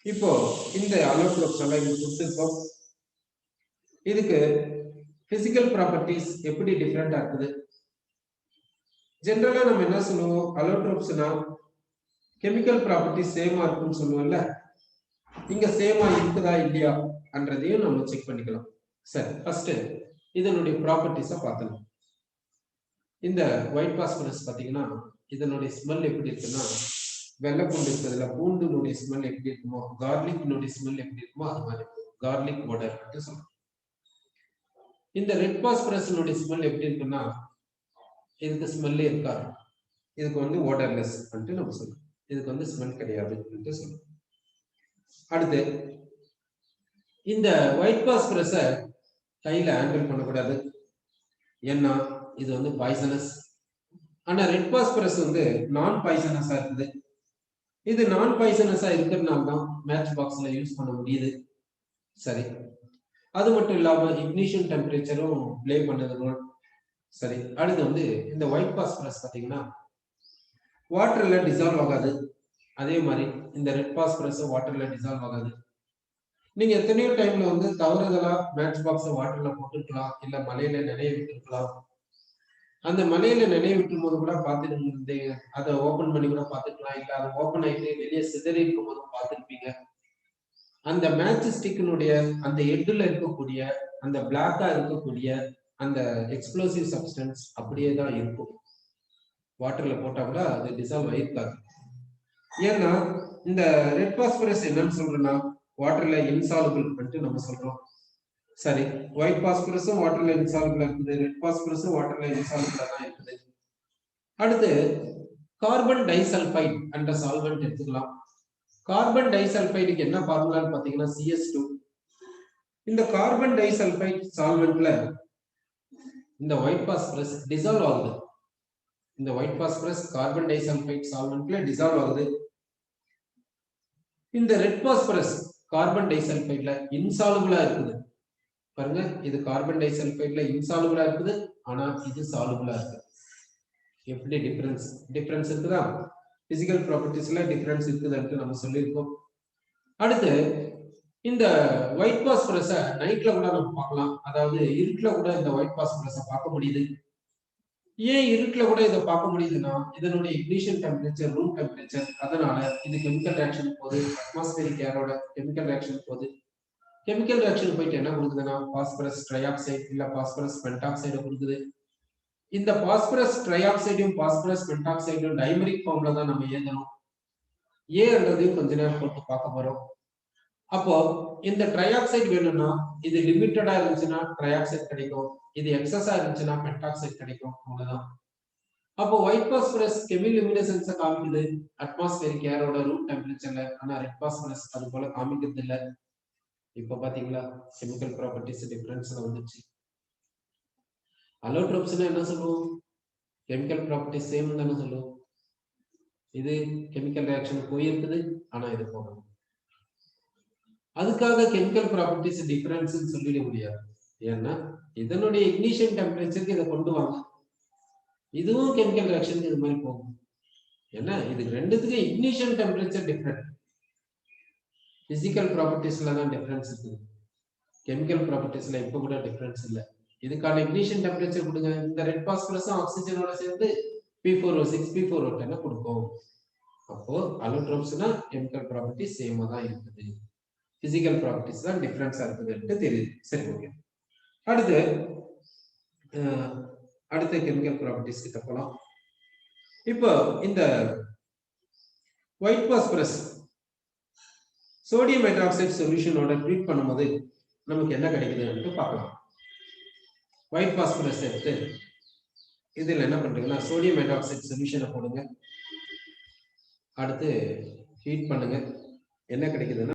இப்போ இந்த அலோட்ரோப்ஸ் எல்லாம் இங்க கொடுத்துருக்கோம். இதுக்கு பிசிக்கல் ப்ராப்பர்ட்டிஸ் எப்படி டிஃப்ரெண்டா இருக்குது? ஜெனரலா நம்ம என்ன சொல்லுவோம், அலோட்ரோப்ஸ்னா கெமிக்கல் ப்ராப்பர்ட்டிஸ் சேமா இருக்கும்னு சொல்லுவோம்ல. இங்க சேமா இருக்குதா இல்லையா என்றதையும் நம்ம செக் பண்ணிக்கலாம். சரி, ஃபர்ஸ்ட் இதனுடைய ப்ராப்பர்ட்டிஸை பார்த்துக்கலாம். இந்த ஒயிட் பாஸ்பரஸ் பார்த்தீங்கன்னா இதனுடைய ஸ்மெல் எப்படி இருக்குன்னா, வெள்ளை பூண்டு இருக்கிறதுல பூண்டுனுடைய ஸ்மெல் எப்படி இருக்குமோ, கார்லிக்னுடைய ஸ்மெல் எப்படி இருக்குமோ அது மாதிரி இருக்கும். கார்லிக் ஓடர் சொல்றோம். இந்த ரெட் பாஸ்பரஸ்னுடைய ஸ்மெல் எப்படி இருக்குன்னா, இதுக்கு ஸ்மெல்லே இருக்காது. இதுக்கு வந்து ஓடர்லெஸ் நம்ம சொல்றோம். இதுக்கு வந்து ஸ்மெல் கிடையாது சொல்றோம். அடுத்து இந்த ஒயிட் பாஸ்பரஸை கையில ஹேண்டில் பண்ணக்கூடாது, ஏன்னா இது வந்து பாய்சனஸ். ஆனா ரெட் பாஸ்பரஸ் வந்து நான் பாய்சனஸா இருக்குது. இது நான் பாய்சனஸா இருக்கிறதுனால தான் மேட்ச் பாக்ஸ்ல யூஸ் பண்ண முடியுது. சரி, அது மட்டும் இல்லாம இக்னிஷன் டெம்பரேச்சரும் பிளே பண்ணது. சரி, அடுத்து வந்து இந்த ஒயிட் பாஸ்பரஸ் பாத்தீங்கன்னா வாட்டர்ல டிசால்வ் ஆகாது. அதே மாதிரி இந்த ரெட் பாஸ்பரஸ் வாட்டர்ல டிசால்வ் ஆகாது. நீங்க எத்தனையோ டைம்ல வந்து தவறுதலா மேட்ச் பாக்ஸ் வாட்டர்ல போட்டுருக்கலாம், இல்ல மலையில நினைய விட்டுருக்கலாம். அந்த மலையில நினைவு விட்டும் போது கூட பார்த்துட்டு அதை ஓபன் பண்ணி கூட பார்த்துக்கலாம், இல்ல அதை ஓபன் ஆயிட்டு வெளியே சிதறி இருக்கும் போதும் பார்த்துருப்பீங்க. அந்த மேட்ச் ஸ்டிக்கினுடைய அந்த எட்டுல இருக்கக்கூடிய அந்த பிளாக்கா இருக்கக்கூடிய அந்த எக்ஸ்ப்ளோசிவ் சப்ஸ்டன்ஸ் அப்படியே தான் இருக்கும். வாட்டர்ல போட்டா கூட அது டிசால்வ் ஆயிருக்காது. ஏன்னா இந்த ரெட் பாஸ்பரஸ் என்னன்னு சொல்றோம்னா வாட்டர்ல இன்சாலுபிள் நம்ம சொல்றோம். சரி, ஒயிட் பாஸ்பரஸும் வாட்டர்ல இன்சாலுபிளா இருக்குது, ரெட் பாஸ்பரஸும் வாட்டர்ல இன்சாலுபிளா தான் இருக்குது. அடுத்து கார்பன் டைசல்பைட் என்ற சால்வெண்ட் எடுத்துக்கலாம். கார்பன் டைசல்பைடுக்கு என்ன ஃபார்முலான்னு பாத்தீங்கன்னா CS2. இந்த கார்பன் டைசல்பைட் சால்வெண்ட்ல இந்த ஒயிட் பாஸ்பரஸ் டிசால்வ் ஆகுது. இந்த ஒயிட் பாஸ்பரஸ் கார்பன் டைசல்பைட் சால்வெண்ட்ல டிசால்வ் ஆகுது. இந்த ரெட் பாஸ்பரஸ் கார்பன் டைசல்பைட்ல இன்சாலுபிளா இருக்குது. பாருங்க, இது கார்பன் டைசல்பைட்ல இன்சாலுபிளா இருக்குது, ஆனா இது சாலுபிளா இருக்கு. எப்படி டிஃபரன்ஸ் இருக்குதா? பிசிக்கல் ப்ராப்பர்ட்டிஸ்ல டிஃபரன்ஸ் இருக்குதுன்னு நம்ம சொல்லியிருக்கோம். அடுத்து இந்த ஒயிட் பாஸ்பரஸை நைட்ல கூட நம்ம பார்க்கலாம், அதாவது இருட்டுல கூட இந்த ஒயிட் பாஸ்பரஸை பார்க்க முடியுது. ஏன் இருட்டுல கூட இதை பார்க்க முடியுதுன்னா இதனுடைய இக்னிஷன் டெம்பரேச்சர் ரூம் டெம்பரேச்சர், அதனால இது கெமிக்கல் ரியாக்ஷன் போகுது, அட்மாஸ்பியரிக் ஏரோட கெமிக்கல் ரியாக்ஷன் போகுது. கெமிக்கல் ரியாக்ஷன் போயிட்டு என்ன கொடுக்குதுன்னா பாஸ்பரஸ் ட்ரைஆக்சைடு இல்ல பாஸ்பரஸ் பென்டாக்சைடு கொடுக்குது. இந்த பாஸ்பரஸ் ட்ரைஆக்சைடும் பாஸ்பரஸ் பென்டாக்சைடும் டைமரிக் ஃபார்ம்ல தான் நம்ம எழுதணும். ஏன்றதையும் கொஞ்ச நேரம் போட்டு பார்க்க போறோம். அப்போ இந்த ட்ரைஆக்சைடு வேணும்னா இது லிமிட்டடா இருந்துச்சுன்னா ட்ரைஆக்சைடு கிடைக்கும், இது எக்ஸஸா இருந்துச்சுன்னா பென்டாக்சைடு கிடைக்கும், அவ்வளவுதான். அப்போ ஒயிட் பாஸ்பரஸ் கெமிலுமினசன்ஸை காமிக்குது அட்மாஸ்பியரிக் ஏரோட ரூம் டெம்பரேச்சர்ல, ஆனா ரெட் பாஸ்பரஸ் அது போல காமிக்கிறது இல்லை. இப்ப பாத்தீங்களா கெமிக்கல் ப்ராப்பர்ட்டிஸ் டிஃபரன்ஸ்ல வந்துச்சு. அலோட்ரோப்ஸ்னா என்ன சொல்லுவோம்? கெமிக்கல் ப்ராப்பர்ட்டிஸ் சேம் தானே சொல்லுவோம். இது கெமிக்கல் ரியாக்ஷன் போயிருக்குது, ஆனா இது போகணும். அதுக்காக கெமிக்கல் ப்ராப்பர்ட்டிஸ் டிஃபரன்ஸ் சொல்லிட முடியாது. ஏன்னா இதனுடைய இக்னிஷன் டெம்பரேச்சருக்கு இதை கொண்டு வாங்க, இதுவும் கெமிக்கல் ரியாக்ஷனுக்கு இது மாதிரி போகும். ஏன்னா இது ரெண்டுத்துக்கு இக்னிஷன் டெம்பரேச்சர் டிஃபரெண்ட். பிசிக்கல் ப்ராப்பர்ட்டிஸ்ல தான் டிஃபரன்ஸ் இருக்குது, கெமிக்கல் ப்ராப்பர்ட்டிஸ்ல இப்ப கூட டிஃபரன்ஸ் இல்லை. இதுக்கான இக்னிஷன் டெம்பரேச்சர் கொடுங்க. இந்த ரெட் பாஸ்பரஸும் ஆக்சிஜனோட சேர்ந்து P4O6 P4O10 கொடுக்கும். அப்போ அலோட்ரோப்ஸ்னா கெமிக்கல் ப்ராப்பர்ட்டி சேமா தான் இருக்குது, பிசிக்கல் ப்ராப்பர்ட்டிஸ் தான் டிஃபரன்ஸா இருக்குதுன்னு தெரியுது. சரி, ஓகே. அடுத்த கெமிக்கல் ப்ராப்பர்ட்டிஸ் கிட்ட போலாம். இப்போ இந்த ஒயிட் பாஸ்பரஸ் சோடியம் ஹைட்ராக்சைடு சொல்யூஷனோட ட்ரீட் பண்ணும்போது நமக்கு என்ன கிடைக்குதுன்னு பார்க்கலாம். ஒயிட் பாஸ்பரஸ் எடுத்து இதில் என்ன பண்றீங்கன்னா சோடியம் ஹைட்ராக்சைடு சொல்யூஷனை போடுங்க. அடுத்து ஹீட் பண்ணுங்க. என்ன கிடைக்குதுன்னா